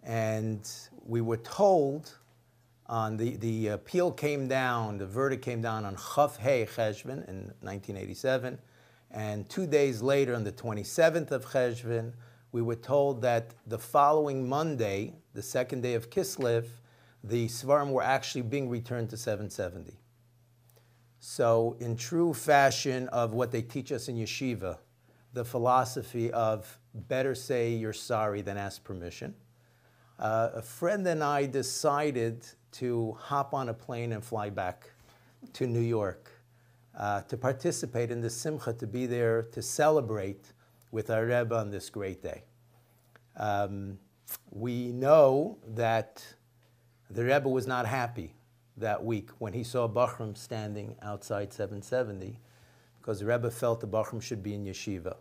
and we were told on the appeal came down, the verdict came down on Chaf Hei Cheshvan in 1987. And 2 days later, on the 27th of Cheshvan, we were told that the following Monday, the second day of Kislev, the Svarim were actually being returned to 770. So in true fashion of what they teach us in yeshiva, the philosophy of better say you're sorry than ask permission, a friend and I decided to hop on a plane and fly back to New York to participate in the simcha, to be there to celebrate with our Rebbe on this great day. We know that the Rebbe was not happy that week when he saw Bachram standing outside 770, because the Rebbe felt the Bachram should be in yeshiva.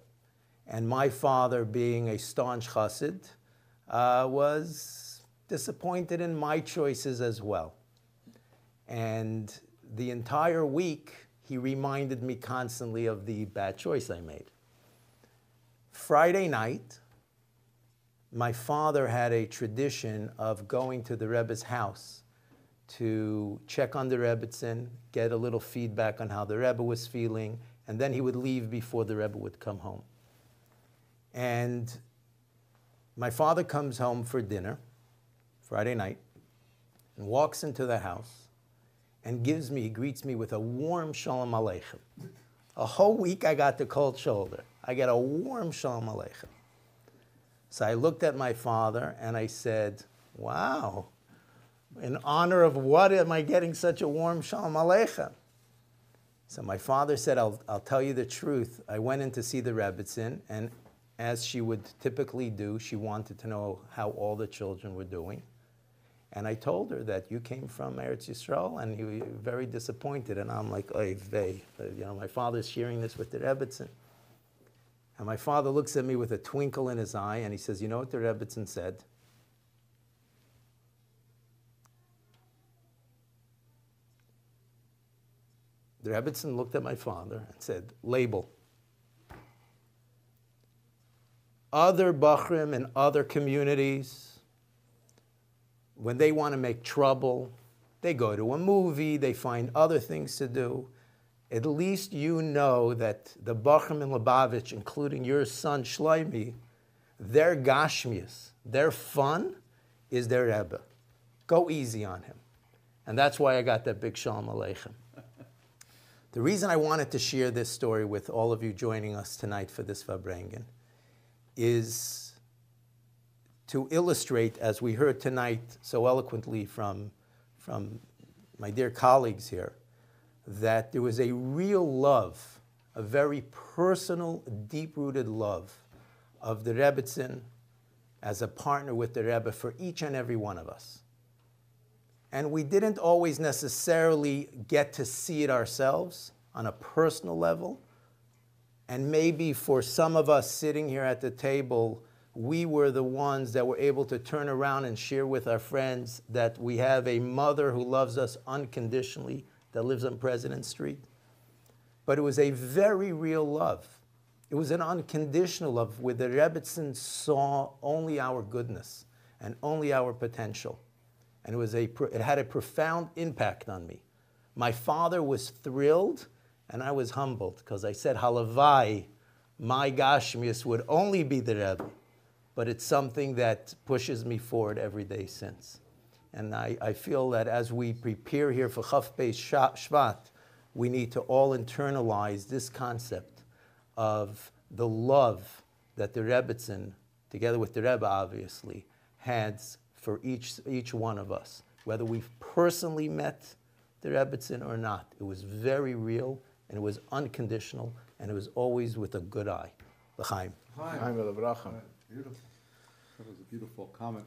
And my father, being a staunch Chassid, was disappointed in my choices as well. And the entire week, he reminded me constantly of the bad choice I made. Friday night, my father had a tradition of going to the Rebbe's house to check on the Rebbetzin, get a little feedback on how the Rebbe was feeling, and then he would leave before the Rebbe would come home. And my father comes home for dinner, Friday night, and walks into the house and he greets me with a warm Shalom Aleichem. A whole week I got the cold shoulder. I get a warm Shalom Aleichem. So I looked at my father and I said, wow, in honor of what am I getting such a warm Shalom Aleichem? So my father said, I'll tell you the truth. I went in to see the Rebbetzin, and as she would typically do, she wanted to know how all the children were doing. And I told her that you came from Eretz Yisrael, and you were very disappointed. And I'm like, oy vey, you know, my father's sharing this with the Rebbetzin. And my father looks at me with a twinkle in his eye, and he says, you know what the Rebbetzin said? The Rebbetzin looked at my father and said, label. Other Bachrim in other communities, when they want to make trouble, they go to a movie, they find other things to do. At least you know that the Bachrim in Lubavitch, including your son Shlomi, their gashmias, their fun is their Rebbe. Go easy on him. And that's why I got that big Shalom Aleichem. The reason I wanted to share this story with all of you joining us tonight for this Farbrengen is to illustrate, as we heard tonight so eloquently from my dear colleagues here, that there was a real love, a very personal, deep-rooted love of the Rebbetzin as a partner with the Rebbe for each and every one of us. And we didn't always necessarily get to see it ourselves on a personal level. And maybe for some of us sitting here at the table, we were the ones that were able to turn around and share with our friends that we have a mother who loves us unconditionally, that lives on President Street. But it was a very real love. It was an unconditional love where the Rebbetzin saw only our goodness and only our potential. And it had a profound impact on me. My father was thrilled and I was humbled because I said, halavai, my gashmias would only be the Rebbe. But it's something that pushes me forward every day since. And I feel that as we prepare here for Chaf Beis Shevat, we need to all internalize this concept of the love that the Rebbetzin, together with the Rebbe obviously, had for each one of us. Whether we've personally met the Rebbetzin or not, it was very real, and it was unconditional, and it was always with a good eye. L'chaim. Beautiful. That was a beautiful comment,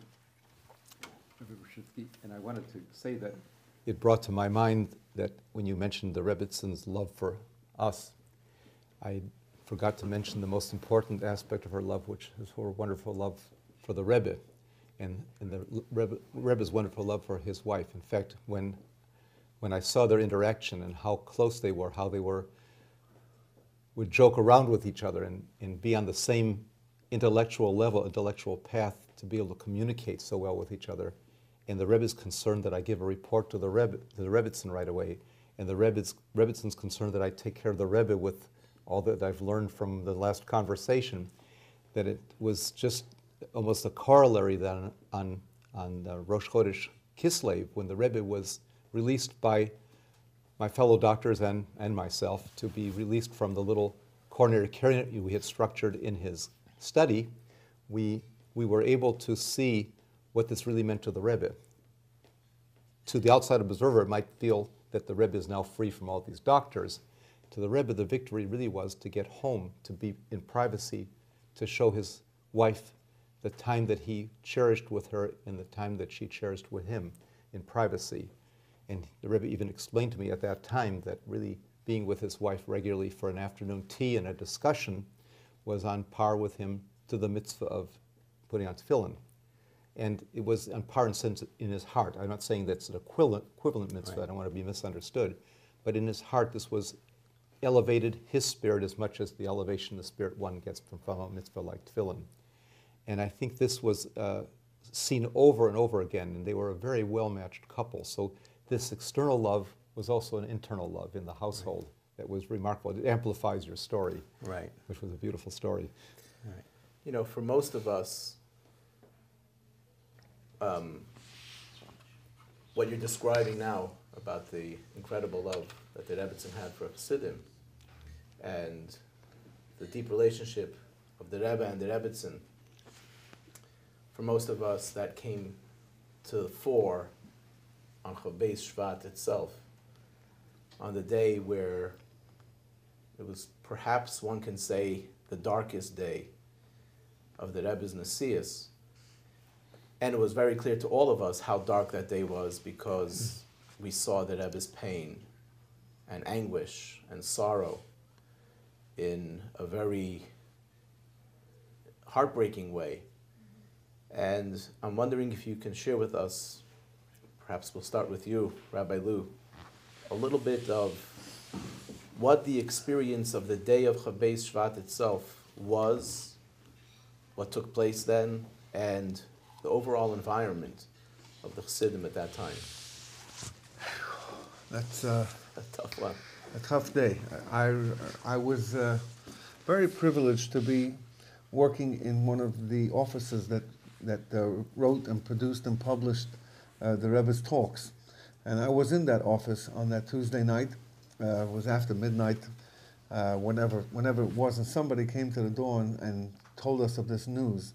Rebbe Bistritzky. And I wanted to say that it brought to my mind that when you mentioned the Rebbetzins' love for us, I forgot to mention the most important aspect of her love, which is her wonderful love for the Rebbe, and the Rebbe's wonderful love for his wife. In fact, when I saw their interaction and how close they were, how they would joke around with each other and be on the same intellectual level, intellectual path to be able to communicate so well with each other. And the Rebbe's concerned that I give a report to the Rebbetzin right away, and the Rebbetzin concerned that I take care of the Rebbe with all that I've learned from the last conversation, that it was just almost a corollary that on Rosh Chodesh Kislev, when the Rebbe was released by my fellow doctors and myself to be released from the little coronary care we had structured in his study, we were able to see what this really meant to the Rebbe. To the outside observer, it might feel that the Rebbe is now free from all these doctors. To the Rebbe, the victory really was to get home, to be in privacy, to show his wife the time that he cherished with her and the time that she cherished with him in privacy. And the Rebbe even explained to me at that time that really being with his wife regularly for an afternoon tea and a discussion was on par with him to the mitzvah of putting on tefillin. And it was on par in sense in his heart. I'm not saying that's an equivalent mitzvah, right. I don't want to be misunderstood. But in his heart, this was elevated his spirit as much as the elevation of the spirit one gets from a mitzvah like tefillin. And I think this was seen over and over again, and they were a very well-matched couple. So this external love was also an internal love in the household that was remarkable. It amplifies your story, right? Which was a beautiful story. Right. You know, for most of us, what you're describing now about the incredible love that the Rebbetzin had for Chassidim and the deep relationship of the Rebbe and the Rebbetzin, for most of us, that came to the fore on Chaf Beis Shevat itself, on the day where it was perhaps, one can say, the darkest day of the Rebbe's Nasias. And it was very clear to all of us how dark that day was, because we saw the Rebbe's pain and anguish and sorrow in a very heartbreaking way. And I'm wondering if you can share with us, perhaps we'll start with you, Rabbi Lew, a little bit of what the experience of the day of Chabeis Shevat itself was, what took place then, and the overall environment of the Chassidim at that time. That's A tough one. a tough day. I was very privileged to be working in one of the offices that wrote and produced and published the Rebbe's talks. And I was in that office on that Tuesday night. It was after midnight, whenever it was, and somebody came to the door and told us of this news.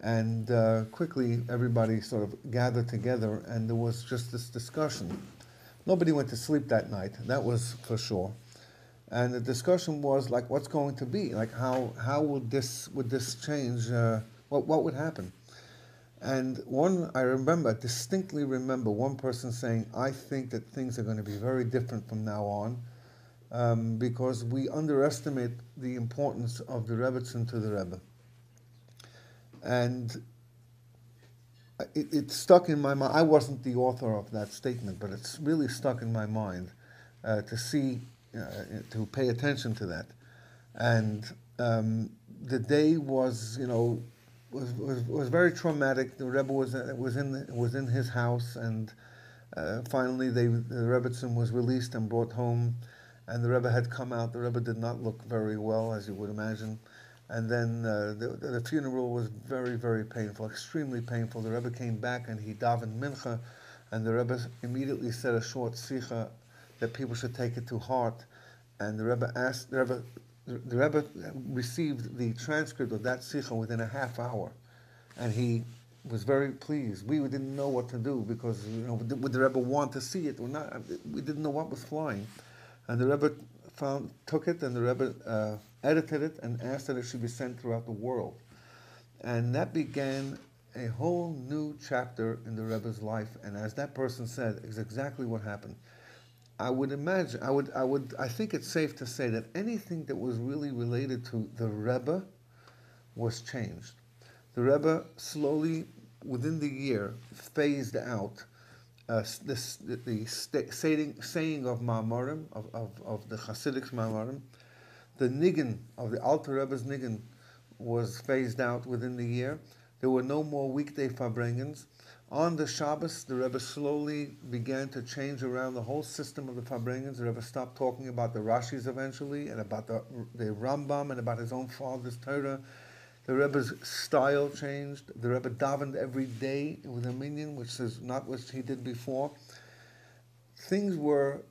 And quickly everybody sort of gathered together, and there was just this discussion. Nobody went to sleep that night, that was for sure. And the discussion was like, what's going to be? Like, how would this change? What would happen? And I distinctly remember one person saying, I think that things are going to be very different from now on, because we underestimate the importance of the Rebbetzin to the Rebbe. And it stuck in my mind. I wasn't the author of that statement, but it's really stuck in my mind to pay attention to that. And the day was very traumatic. The Rebbe was in his house, and finally the Rebbetzin was released and brought home, and the Rebbe had come out. The Rebbe did not look very well, as you would imagine. And then the funeral was very, very painful, extremely painful. The Rebbe came back and he davened mincha, and the Rebbe immediately said a short sicha that people should take it to heart. And the Rebbe received the transcript of that sicha within a half hour, and he was very pleased. We didn't know what to do, because would the Rebbe want to see it or not? We didn't know what was flying. And the Rebbe took it, and the Rebbe edited it and asked that it should be sent throughout the world. And that began a whole new chapter in the Rebbe's life. And as that person said, is exactly what happened. I think it's safe to say that anything that was really related to the Rebbe was changed. The Rebbe slowly, within the year, phased out the saying of Ma'amarim, of the Hasidic Ma'amarim. The niggin of the Alter Rebbe's niggin was phased out within the year. There were no more weekday Farbrengens. On the Shabbos, the Rebbe slowly began to change around the whole system of the Farbrengens. The Rebbe stopped talking about the Rashis eventually, and about the Rambam, and about his own father's Torah. The Rebbe's style changed. The Rebbe davened every day with a minyan, which is not what he did before. Things were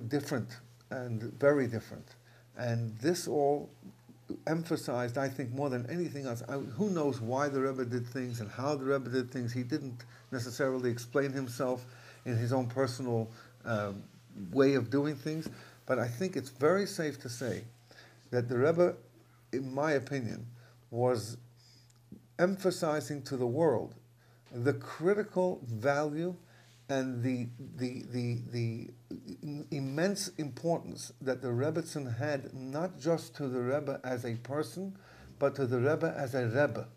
different, and very different. And this all emphasized, I think, more than anything else. Who knows why the Rebbe did things and how the Rebbe did things. He didn't necessarily explain himself in his own personal way of doing things. But I think it's very safe to say that the Rebbe, in my opinion, was emphasizing to the world the critical value and the immense importance that the Rebbetzin had, not just to the Rebbe as a person, but to the Rebbe as a Rebbe.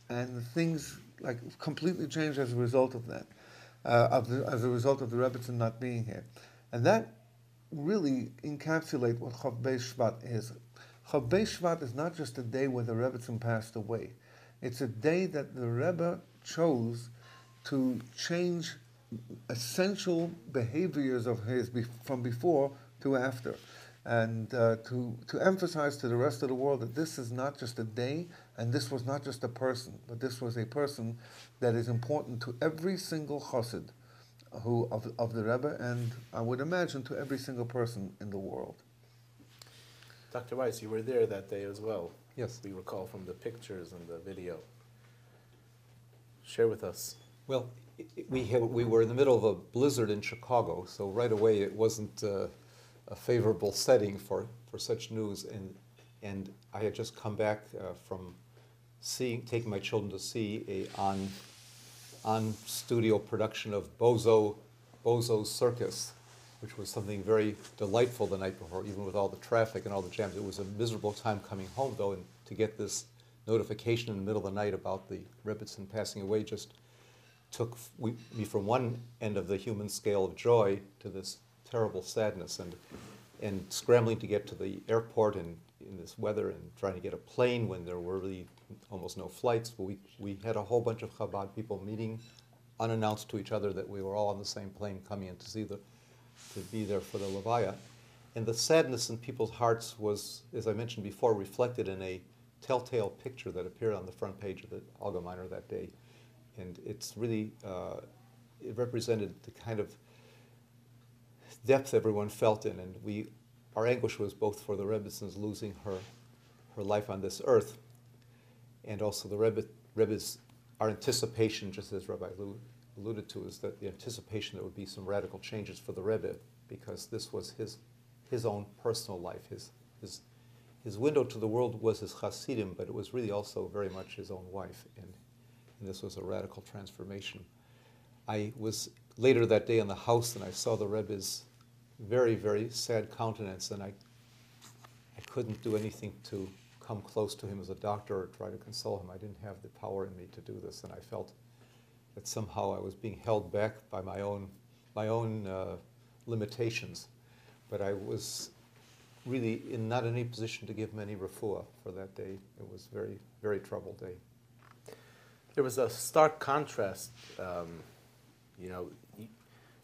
And things like completely changed as a result of that, as a result of the Rebbetzin not being here. And that really encapsulates what Chabeis Shevat is. Chabeis Shevat is not just a day where the Rebbetzin passed away. It's a day that the Rebbe chose to change essential behaviors of his from before to after, and to emphasize to the rest of the world that this is not just a day, and this was not just a person, but this was a person that is important to every single chassid of the Rebbe, and I would imagine to every single person in the world. Dr. Weiss, you were there that day as well. Yes. We recall from the pictures and the video. Share with us. Well, we were in the middle of a blizzard in Chicago, so right away it wasn't a favorable setting for such news. And I had just come back from taking my children to see a on studio production of Bozo's Circus, which was something very delightful the night before, even with all the traffic and all the jams. It was a miserable time coming home, though, and to get this notification in the middle of the night about the Rebbetzin passing away just took me from one end of the human scale of joy to this terrible sadness, and scrambling to get to the airport in this weather and trying to get a plane when there were really almost no flights. But we had a whole bunch of Chabad people meeting unannounced to each other that we were all on the same plane coming in to be there for the Levaya. And the sadness in people's hearts was, as I mentioned before, reflected in a telltale picture that appeared on the front page of the Allgemeiner that day. And it's really, it represented the kind of depth everyone felt in. And our anguish was both for the Rebbetzins losing her life on this earth, and also the Rebbe's, our anticipation, just as Rabbi Lew alluded to, is that the anticipation there would be some radical changes for the Rebbe, because this was his own personal life. His window to the world was his Chassidim, but it was really also very much his own wife, and this was a radical transformation. I was later that day in the house, and I saw the Rebbe's very, very sad countenance, and I couldn't do anything to come close to him as a doctor or try to console him. I didn't have the power in me to do this, and I felt that somehow I was being held back by my own limitations. But I was really not in any position to give him any refuah for that day. It was a very, very troubled day. There was a stark contrast.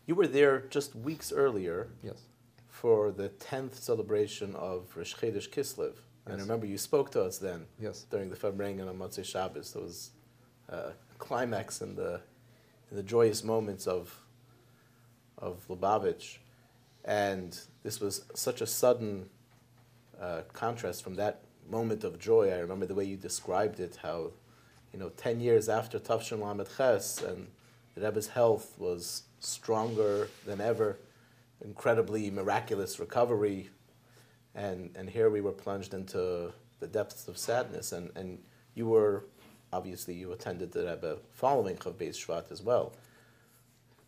You were there just weeks earlier. Yes. For the 10th celebration of Rosh Chodesh Kislev. And I remember you spoke to us then. Yes. During the Farbrengen on Motzei Shabbos. There was a climax in the joyous moments of Lubavitch. And this was such a sudden contrast from that moment of joy. I remember the way you described it, how 10 years after Tafshin Lamed Ches, and the Rebbe's health was stronger than ever, incredibly miraculous recovery, and here we were plunged into the depths of sadness, and you attended the Rebbe following Chav Beis Shevat as well.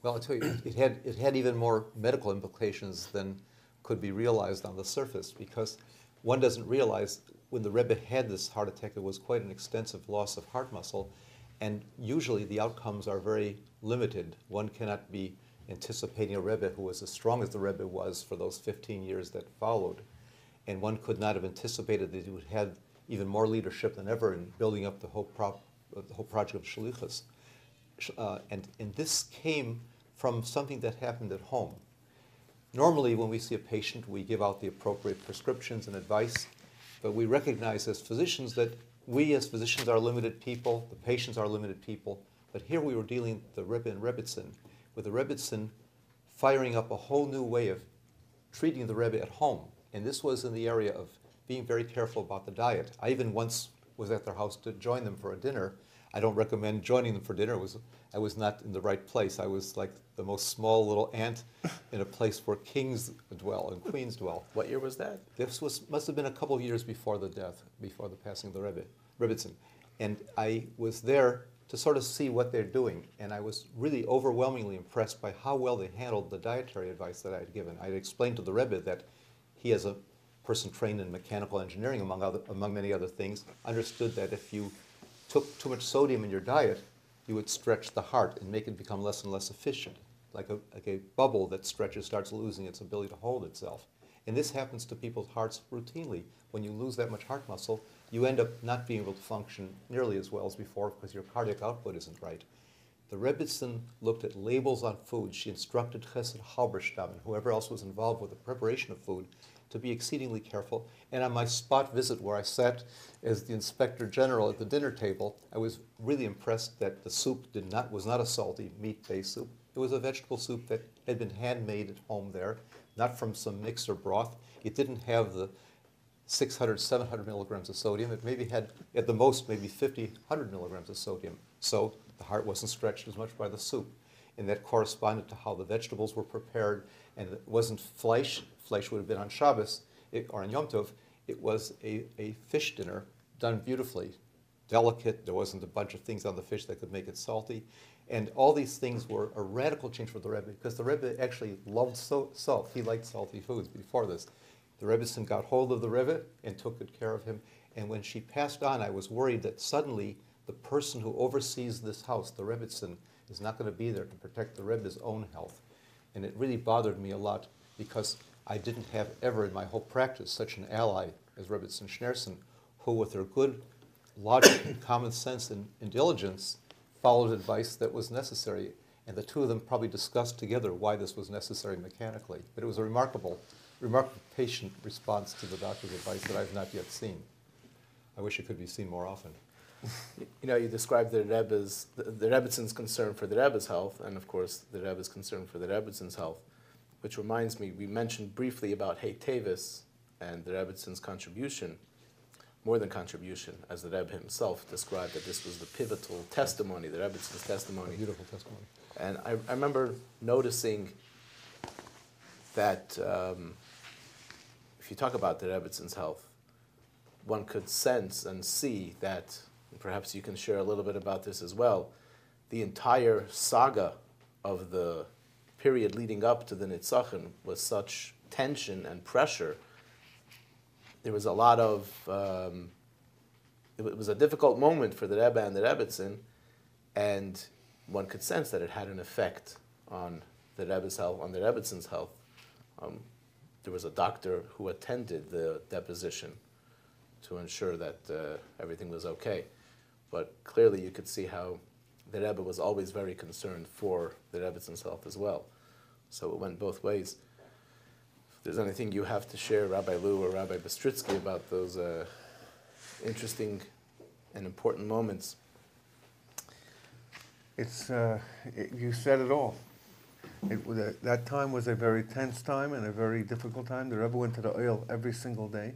Well, I'll tell you, it had even more medical implications than could be realized on the surface, because one doesn't realize when the Rebbe had this heart attack, it was quite an extensive loss of heart muscle, and usually the outcomes are very limited. One cannot be anticipating a Rebbe who was as strong as the Rebbe was for those 15 years that followed, and one could not have anticipated that he would have even more leadership than ever in building up the whole project of Shalichus. And this came from something that happened at home. Normally, when we see a patient, we give out the appropriate prescriptions and advice, but we recognize as physicians that we as physicians are limited people, the patients are limited people, but here we were dealing with the Rebbe and Rebbetzin, with the Rebbetzin firing up a whole new way of treating the Rebbe at home. And this was in the area of being very careful about the diet. I even once was at their house to join them for a dinner. I don't recommend joining them for dinner. I was not in the right place. I was like the most small little ant in a place where kings dwell and queens dwell. What year was that? This must have been a couple of years before the passing of the Rebbetzin. And I was there to sort of see what they're doing. And I was really overwhelmingly impressed by how well they handled the dietary advice that I had given. I had explained to the Rebbe that he, as a person trained in mechanical engineering, among many other things, understood that if you took too much sodium in your diet, you would stretch the heart and make it become less and less efficient, like a bubble that stretches starts losing its ability to hold itself. And this happens to people's hearts routinely. When you lose that much heart muscle, you end up not being able to function nearly as well as before because your cardiac output isn't right. The Rebbetzin looked at labels on food. She instructed Chesed Halberstam and whoever else was involved with the preparation of food to be exceedingly careful. And on my spot visit where I sat as the Inspector General at the dinner table, I was really impressed that the soup was not a salty meat-based soup. It was a vegetable soup that had been handmade at home there, not from some mixer broth. It didn't have the 600, 700 milligrams of sodium. It maybe had, at the most, maybe 50, 100 milligrams of sodium. So the heart wasn't stretched as much by the soup. And that corresponded to how the vegetables were prepared. And it wasn't flesh. Flesh would have been on Shabbos or on Yom Tov. It was a fish dinner done beautifully delicate. There wasn't a bunch of things on the fish that could make it salty. And all these things were a radical change for the Rebbe, because the Rebbe actually loved salt. He liked salty foods before this. The Rebbetzin got hold of the Rebbe and took good care of him. And when she passed on, I was worried that suddenly the person who oversees this house, the Rebbetzin, is not going to be there to protect the Rebbe's own health. And it really bothered me a lot, because I didn't have ever in my whole practice such an ally as Rebbetzin Schneersohn, who with her good logic and common sense and diligence followed advice that was necessary. And the two of them probably discussed together why this was necessary mechanically. But it was a remarkable patient response to the doctor's advice that I've not yet seen. I wish it could be seen more often. You know, you described the Rebbetzins concern for the Rebbe's health, and of course the Rebbe's concern for the Rebbetzins' health, which reminds me, we mentioned briefly about Hey Tevis and the Rebbetzins' contribution, more than contribution, as the Rebbe himself described that this was the pivotal testimony, the Rebbetzins' testimony. A beautiful testimony. And I remember noticing that if you talk about the Rebbetzins' health, one could sense and see that, and perhaps you can share a little bit about this as well, the entire saga of the period leading up to the Nitzachon was such tension and pressure. There was a lot of, it was a difficult moment for the Rebbe and the Rebbetzin, and one could sense that it had an effect on the Rebbe's health, on the Rebbetzins' health. There was a doctor who attended the deposition to ensure that everything was okay. But clearly you could see how the Rebbe was always very concerned for the Rebbetzins' health as well. So it went both ways. If there's anything you have to share, Rabbi Lew or Rabbi Bistritzky, about those interesting and important moments. You said it all. That time was a very tense time and a very difficult time. The Rebbe went to the oil every single day.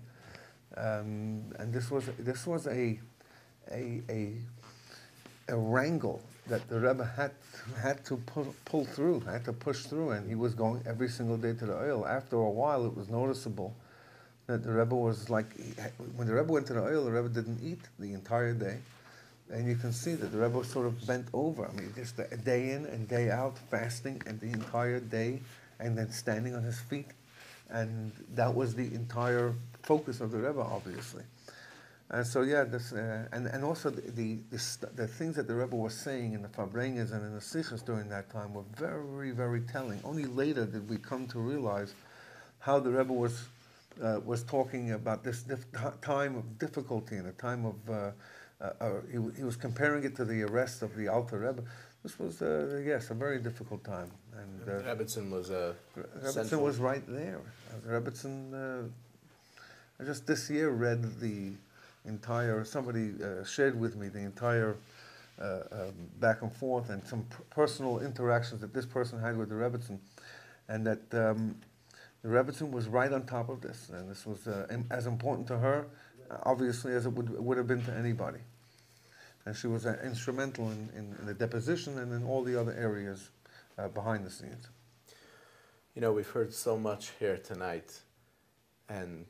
And this was a wrangle that the Rebbe had to pull through, had to push through, and he was going every single day to the oil. After a while, it was noticeable that the Rebbe was like, when the Rebbe went to the oil, the Rebbe didn't eat the entire day, and you can see that the Rebbe was sort of bent over. I mean, just a day in and day out, fasting, and the entire day, and then standing on his feet, and that was the entire focus of the Rebbe, obviously. And so, yeah, this, and also the things that the Rebbe was saying in the Farbrengen and in the Sichos during that time were very, very telling. Only later did we come to realize how the Rebbe was talking about this time of difficulty and a time of, he was comparing it to the arrest of the Alter Rebbe. This was, yes, a very difficult time. And Rebbetzin was Rebbetzin was right there. Rebbetzin, I just this year read the entire, somebody shared with me the entire back and forth and some personal interactions that this person had with the Rebbetzin, and that the Rebbetzin was right on top of this, and this was as important to her, obviously, as it would have been to anybody. And she was instrumental in the deposition and in all the other areas behind the scenes. You know, we've heard so much here tonight, and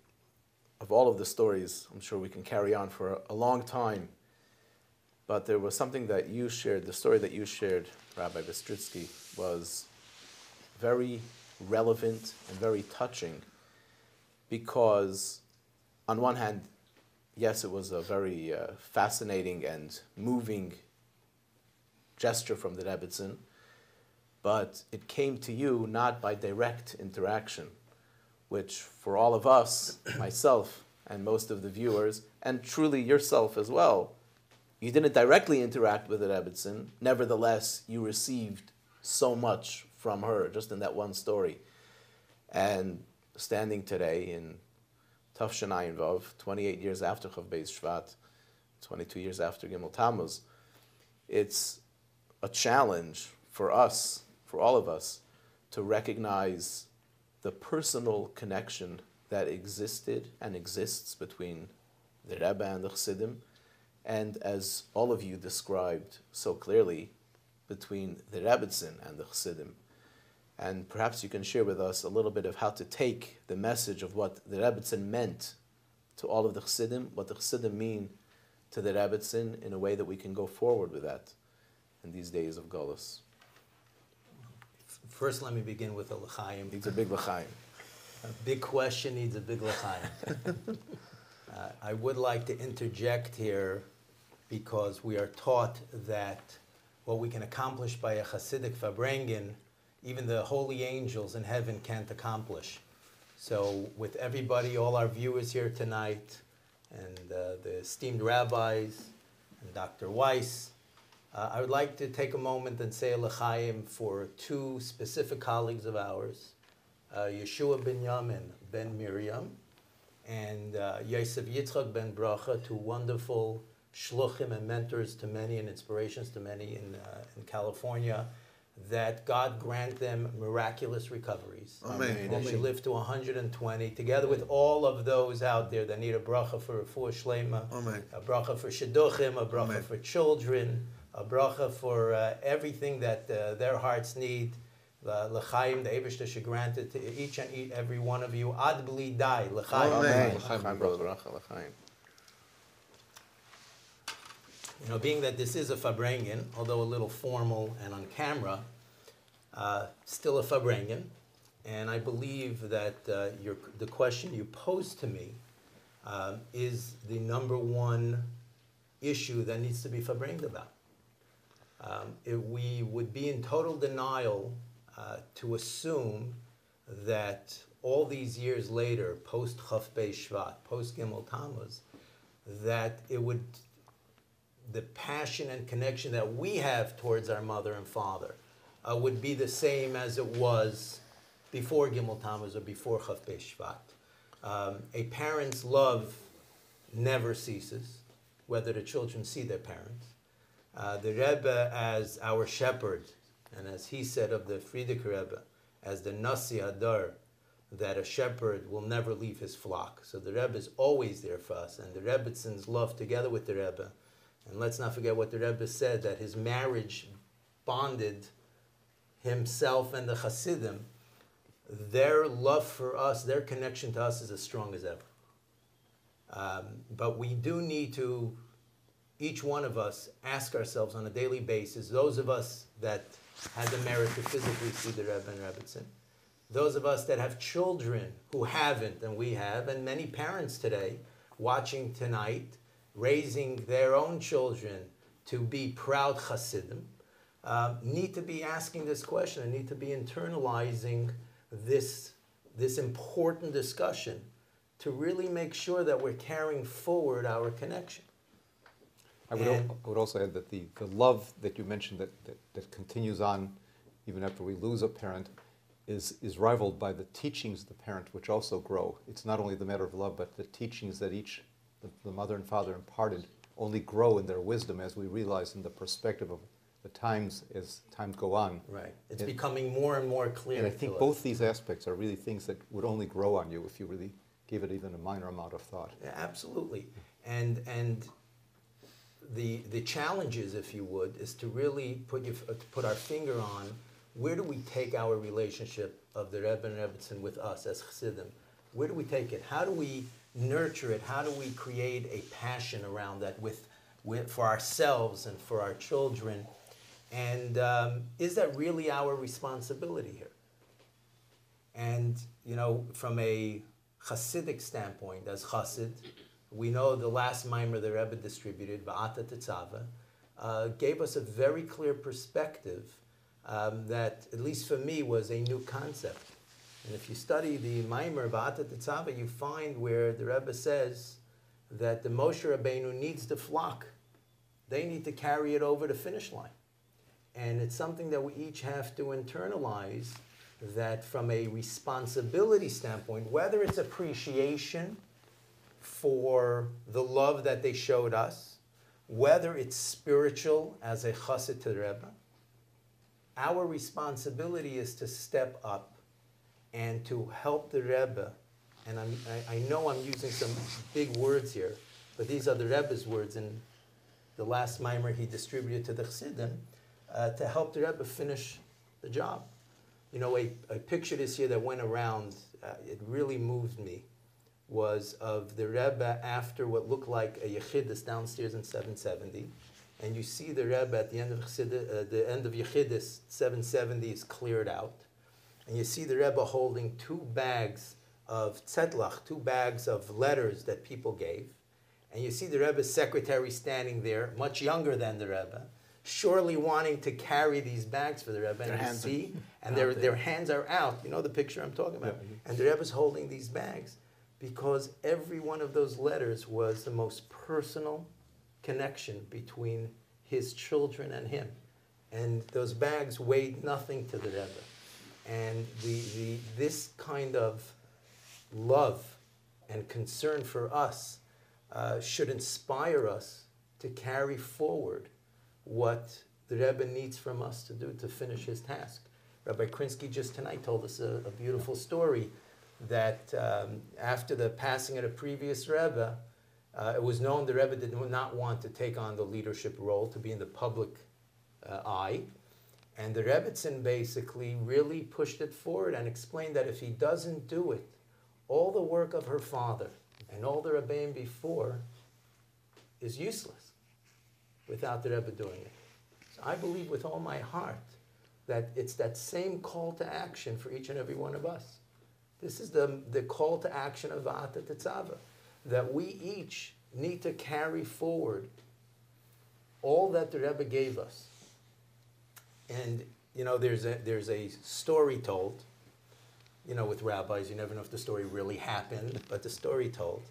of all of the stories, I'm sure we can carry on for a long time. But there was something that you shared, the story that you shared, Rabbi Bistritzky, was very relevant and very touching, because on one hand, yes, it was a very fascinating and moving gesture from the Rebbetzin, but it came to you not by direct interaction, which for all of us, myself and most of the viewers, and truly yourself as well, you didn't directly interact with the Rebbetzin, nevertheless you received so much from her just in that one story. And standing today in Tafshin Ayin Vav, 28 years after Chav Beis Shevat, 22 years after Gimel Tammuz, it's a challenge for us, for all of us, to recognize the personal connection that existed and exists between the Rebbe and the Chassidim, and as all of you described so clearly, between the Rebbetzin and the Chassidim. And perhaps you can share with us a little bit of how to take the message of what the Rebbetzin meant to all of the Chassidim, what the Chassidim mean to the Rebbetzin in a way that we can go forward with that in these days of Golus? First, let me begin with a l'chaim. Needs a big l'chaim. A big question needs a big l'chaim. I would like to interject here because we are taught that what we can accomplish by a Hasidic Farbrengen, even the holy angels in heaven can't accomplish. So with everybody, all our viewers here tonight, and the esteemed rabbis, and Dr. Weiss, I would like to take a moment and say a l'chaim for two specific colleagues of ours, Yeshua ben Yamin ben Miriam, and Yosef Yitzchak ben Bracha, two wonderful shluchim and mentors to many and inspirations to many in California, that God grant them miraculous recoveries. Amen. They should live to 120, together with all of those out there that need a bracha for refuah shlema, a bracha for shidduchim, a bracha for children, a bracha for everything that their hearts need. L'chaim, the Eibishter should grant it to each and every one of you. Ad bli dai, l'chaim. L'chaim, brother bracha, l'chaim. You know, being that this is a Farbrengen, although a little formal and on camera, still a Farbrengen, and I believe that the question you posed to me is the number one issue that needs to be Farbrengened about. We would be in total denial to assume that all these years later, post Chaf Bei Shvat, post Gimel Tammuz, that it would, the passion and connection that we have towards our mother and father would be the same as it was before Gimel Tammuz or before Chaf Bei Shvat. A parent's love never ceases, whether the children see their parents. The Rebbe as our shepherd, and as he said of the Frierdiker Rebbe, as the Nasi Hadar, that a shepherd will never leave his flock. So the Rebbe is always there for us, and the Rebbetzins love together with the Rebbe. And let's not forget what the Rebbe said, that his marriage bonded himself and the Chassidim. Their love for us, their connection to us is as strong as ever. But we do need to, each one of us, ask ourselves on a daily basis, those of us that had the merit to physically see the Rebbe and Rebbetzin, those of us that have children who haven't, and we have, and many parents today watching tonight, raising their own children to be proud Chassidim, need to be asking this question and need to be internalizing this important discussion to really make sure that we're carrying forward our connection. I would also add that the love that you mentioned that continues on even after we lose a parent is rivaled by the teachings of the parent, which also grow. It's not only the matter of love, but the teachings that the mother and father imparted only grow in their wisdom as we realize in the perspective of the times as times go on. Right. It's becoming more and more clear. And I think both these aspects are really things that would only grow on you if you really gave it even a minor amount of thought. Yeah, absolutely. And the challenges, if you would, is to really put our finger on where do we take our relationship of the Rebbe and Rebbetzin with us as Chassidim? Where do we take it? How do we nurture it? How do we create a passion around that for ourselves and for our children? And is that really our responsibility here? And, you know, from a Hasidic standpoint, as Chassid, we know the last mimer the Rebbe distributed, Va'ata Tetzava, gave us a very clear perspective that, at least for me, was a new concept. And if you study the mimer Va'ata Tetzava, you find where the Rebbe says that the Moshe Rabbeinu needs the flock. They need to carry it over the finish line. And it's something that we each have to internalize, that from a responsibility standpoint, whether it's appreciation for the love that they showed us, whether it's spiritual as a chassid to the Rebbe, our responsibility is to step up and to help the Rebbe. And I know I'm using some big words here, but these are the Rebbe's words in the last mimer he distributed to the Chassidim, to help the Rebbe finish the job. You know, a picture this year that went around, it really moved me. was of the Rebbe after what looked like a Yechidus downstairs in 770. And you see the Rebbe at the end of Yechidus, 770 is cleared out. And you see the Rebbe holding 2 bags of tzetlach, 2 bags of letters that people gave. And you see the Rebbe's secretary standing there, much younger than the Rebbe, surely wanting to carry these bags for the Rebbe. And you see, and their hands are out. You know the picture I'm talking about? Yeah. And the Rebbe's holding these bags because every one of those letters was the most personal connection between his children and him. And those bags weighed nothing to the Rebbe. And this kind of love and concern for us should inspire us to carry forward what the Rebbe needs from us to do to finish his task. Rabbi Krinsky just tonight told us a beautiful story that after the passing of the previous Rebbe, it was known the Rebbe did not want to take on the leadership role, to be in the public eye. And the Rebbetzin basically really pushed it forward and explained that if he doesn't do it, all the work of her father and all the Rebbeim before is useless without the Rebbe doing it. So I believe with all my heart that it's that same call to action for each and every one of us. This is the call to action of Va'ata Tetzava, that we each need to carry forward all that the Rebbe gave us. And you know, there's a story told, you know, with rabbis, you never know if the story really happened, but the story told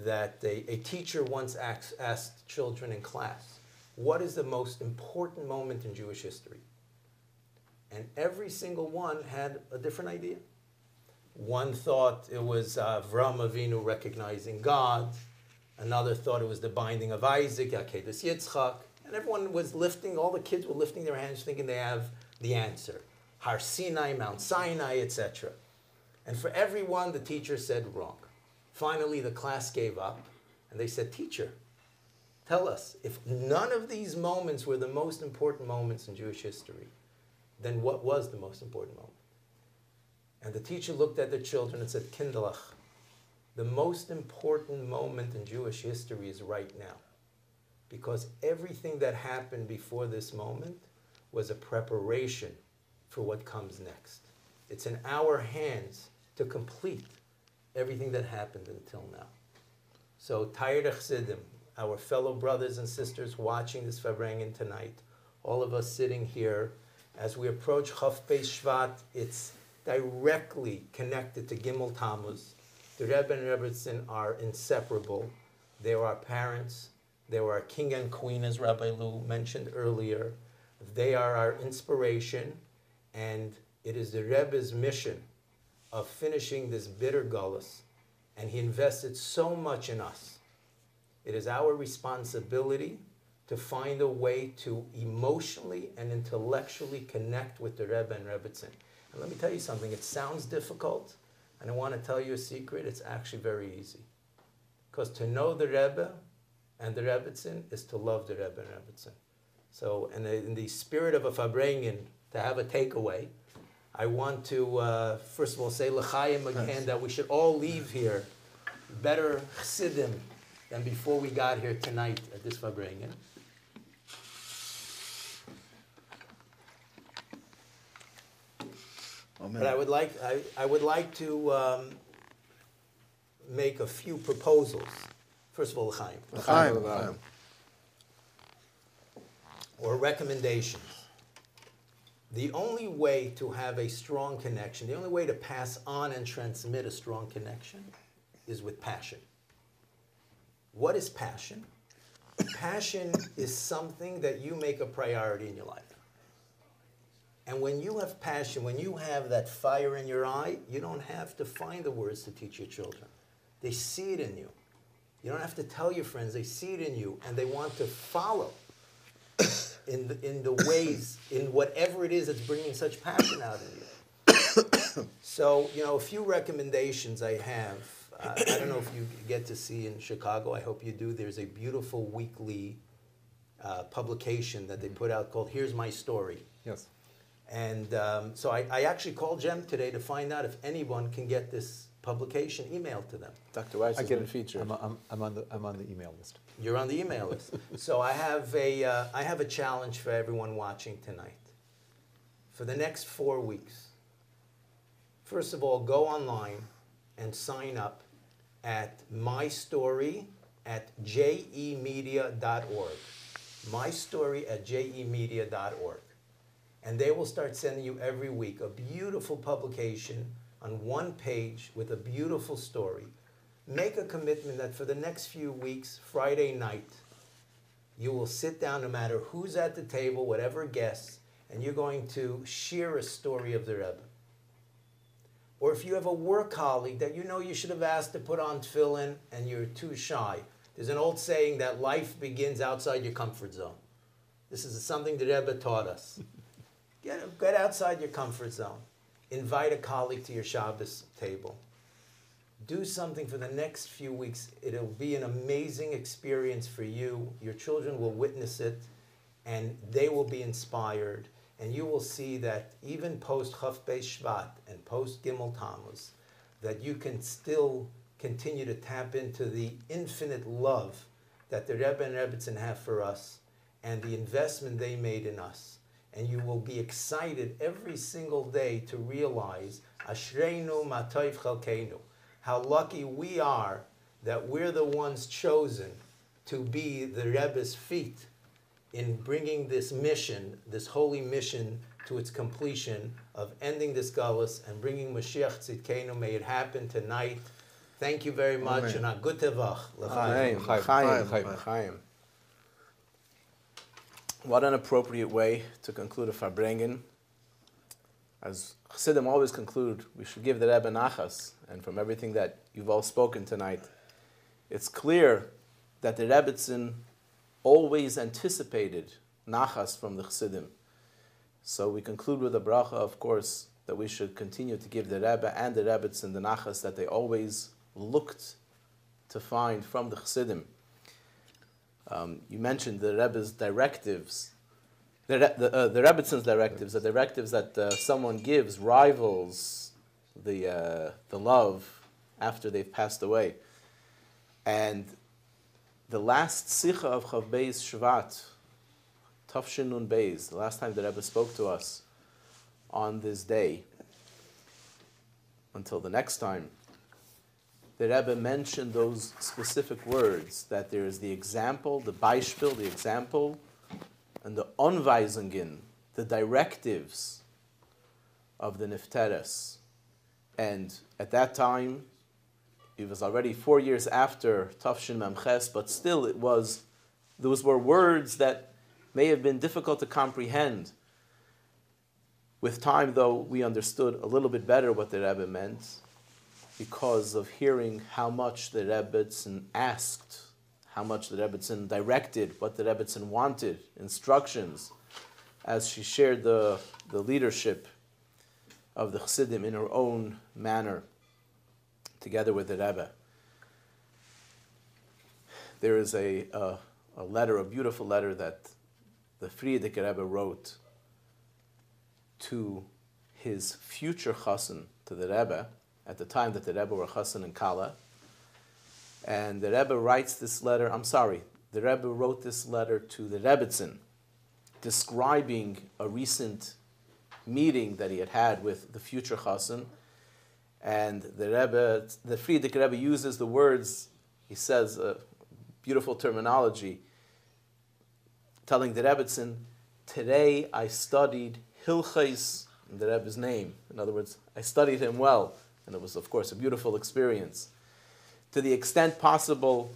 that a teacher once asked children in class, what is the most important moment in Jewish history? And every single one had a different idea. One thought it was Avram Avinu recognizing God. Another thought it was the binding of Isaac, Yakedus Yitzchak. And everyone was lifting, all the kids were lifting their hands thinking they have the answer. Har Sinai, Mount Sinai, etc. And for everyone, the teacher said wrong. Finally, the class gave up, and they said, teacher, tell us, if none of these moments were the most important moments in Jewish history, then what was the most important moment? And the teacher looked at the children and said, Kindlach, the most important moment in Jewish history is right now. Because everything that happened before this moment was a preparation for what comes next. It's in our hands to complete everything that happened until now. So, Tired Chassidim, our fellow brothers and sisters watching this Farbrengen tonight, all of us sitting here, as we approach Chaf Beis Shevat, it's directly connected to Gimel Tammuz. The Rebbe and Rebbetzin are inseparable. They are our parents. They were our king and queen, as Rabbi Lew mentioned earlier. They are our inspiration, and it is the Rebbe's mission of finishing this bitter gullus, and he invested so much in us. It is our responsibility to find a way to emotionally and intellectually connect with the Rebbe and Rebbetzin. And let me tell you something, it sounds difficult, and I want to tell you a secret, it's actually very easy. Because to know the Rebbe and the Rebbetzin is to love the Rebbe and Rebbetzin. So, and in the spirit of a Farbrengen, to have a takeaway, I want to, first of all, say L'chaim again, that we should all leave here better Chassidim than before we got here tonight at this Farbrengen. But I would like to make a few proposals. First of all, L'chaim. L'chaim. Or recommendations. The only way to have a strong connection, the only way to pass on and transmit a strong connection is with passion. What is passion? Passion is something that you make a priority in your life. And when you have passion, when you have that fire in your eye, you don't have to find the words to teach your children. They see it in you. You don't have to tell your friends, they see it in you, and they want to follow in the ways, in whatever it is that's bringing such passion out in you. So, you know, a few recommendations I have. I don't know if you get to see in Chicago, I hope you do. There's a beautiful weekly publication that they put out called Here's My Story. Yes. And so I actually called Jem today to find out if anyone can get this publication emailed to them. Dr. Weiss is been featured. I'm on the email list. You're on the email list. So I have a challenge for everyone watching tonight. For the next 4 weeks, first of all, go online and sign up at mystory@jemedia.org. mystory@jemedia.org. And they will start sending you every week a beautiful publication on one page with a beautiful story. Make a commitment that for the next few weeks, Friday night, you will sit down no matter who's at the table, whatever guests, and you're going to share a story of the Rebbe. Or if you have a work colleague that you know you should have asked to put on tefillin and you're too shy, there's an old saying that life begins outside your comfort zone. This is something the Rebbe taught us. Get outside your comfort zone. Invite a colleague to your Shabbos table. Do something for the next few weeks. It'll be an amazing experience for you. Your children will witness it, and they will be inspired. And you will see that even post Chaf Beis Shevat and post Gimel Tammuz, that you can still continue to tap into the infinite love that the Rebbe and Rebbetzin have for us and the investment they made in us. And you will be excited every single day to realize Ashreinu Matayv Chalkeinu, how lucky we are that we're the ones chosen to be the Rebbe's feet in bringing this mission, this holy mission, to its completion of ending this galus and bringing Mashiach Tzidkenu. May it happen tonight. Thank you very much. Amen. And a good tevach. Chaim. What an appropriate way to conclude a Farbrengen. As Chassidim always conclude, we should give the Rebbe nachas. And from everything that you've all spoken tonight, it's clear that the Rebbetzin always anticipated nachas from the Chassidim. So we conclude with a bracha, of course, that we should continue to give the Rebbe and the Rebbetzin the nachas that they always looked to find from the Chassidim. You mentioned the Rebbe's directives, the Rebbetzins directives, the directives that someone gives rivals the love after they've passed away. And the last Sicha of Chav Beis Shevat, Tafshin Nun Beis, the last time the Rebbe spoke to us on this day, until the next time, the Rebbe mentioned those specific words, that there is the example, the Beispiel, the example, and the Anweisungen, the directives of the Nifteres. And at that time, it was already 4 years after Tafshin Memches, but still those were words that may have been difficult to comprehend. With time, though, we understood a little bit better what the Rebbe meant, because of hearing how much the Rebbetzin asked, how much the Rebbetzin directed, what the Rebbetzin wanted, instructions, as she shared the leadership of the Chassidim in her own manner, together with the Rebbe. There is a letter, a beautiful letter that the Frierdiker Rebbe wrote to his future chassan, to the Rebbe, at the time that the Rebbe were chassan in Kala. And the Rebbe writes this letter, the Rebbe wrote this letter to the Rebbetzin, describing a recent meeting that he had with the future chassan. And the Frierdiker Rebbe uses the words, he says, beautiful terminology, telling the Rebbetzin, today I studied Hilchais in the Rebbe's name. In other words, I studied him well. And it was, of course, a beautiful experience. To the extent possible,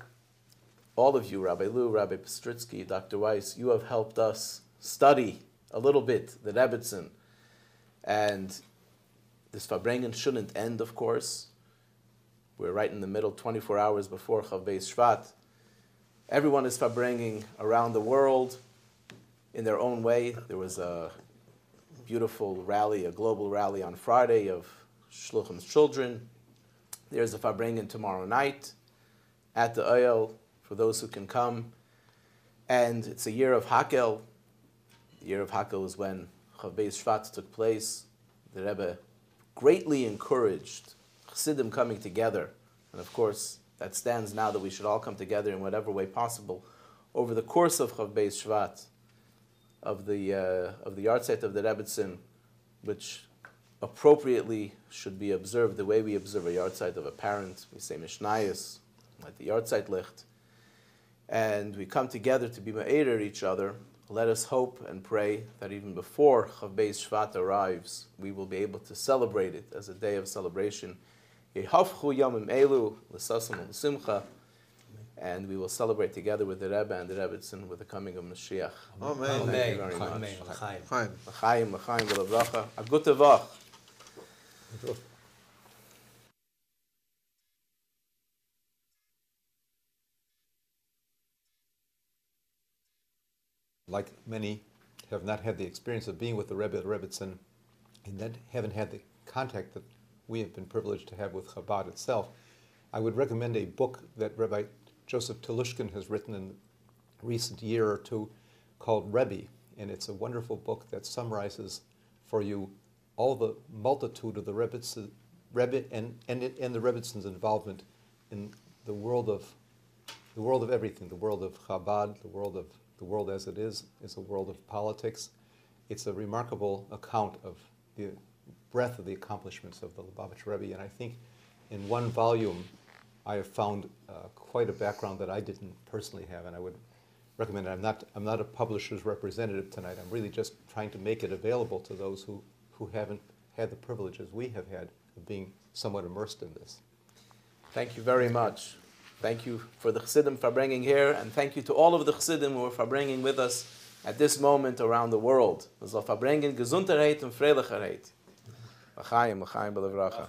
all of you, Rabbi Lew, Rabbi Bistritzky, Dr. Weiss, you have helped us study a little bit the Rebbetzin. And this Farbrengen shouldn't end, of course. We're right in the middle, 24 hours before Chav Beis Shevat. Everyone is Farbrengen around the world in their own way. There was a beautiful rally, a global rally on Friday of Shluchim's children. There's a Farbrengen tomorrow night at the Oyel for those who can come. And it's a year of Hakel. The year of Hakel is when Chav Beis Shvat took place, the Rebbe greatly encouraged Chassidim coming together. And of course, that stands now that we should all come together in whatever way possible over the course of Chav Beis Shvat, of the yarhtzeit of the Rebbetzin, which appropriately should be observed the way we observe a yarhtzeit of a parent. We say Mishnayos, like the yarhtzeit licht. And we come together to be ma'ater each other. Let us hope and pray that even before Chav Beis Shvat arrives, we will be able to celebrate it as a day of celebration. Yehafchu yamim elu l'sasam l'simcha, and we will celebrate together with the Rebbe and the Rebbetzin with the coming of Mashiach. Amen. Thank you very much. Amen. Chaim. L'chaim, l'chaim, v'lavracha. A gute Woche. Like many have not had the experience of being with the Rebbe, the Rebbetzin, and then haven't had the contact that we have been privileged to have with Chabad itself, I would recommend a book that Rabbi Joseph Telushkin has written in the recent year or two called Rebbe, and it's a wonderful book that summarizes for you all the multitude of the Rebbe and the Rebbetzins' involvement in the world of everything, the world of Chabad, the world as it is a world of politics. It's a remarkable account of the breadth of the accomplishments of the Lubavitch Rebbe, and I think in one volume I have found quite a background that I didn't personally have, and I would recommend it. I'm not a publisher's representative tonight. I'm really just trying to make it available to those who haven't had the privileges we have had of being somewhat immersed in this. Thank you very much. Thank you for the Chassidim Farbrengen here, and thank you to all of the Chassidim who are Farbrengen with us at this moment around the world. Farbrengen, Gesundheit und Freilichkeit. L'chaim, l'chaim, b'levracha.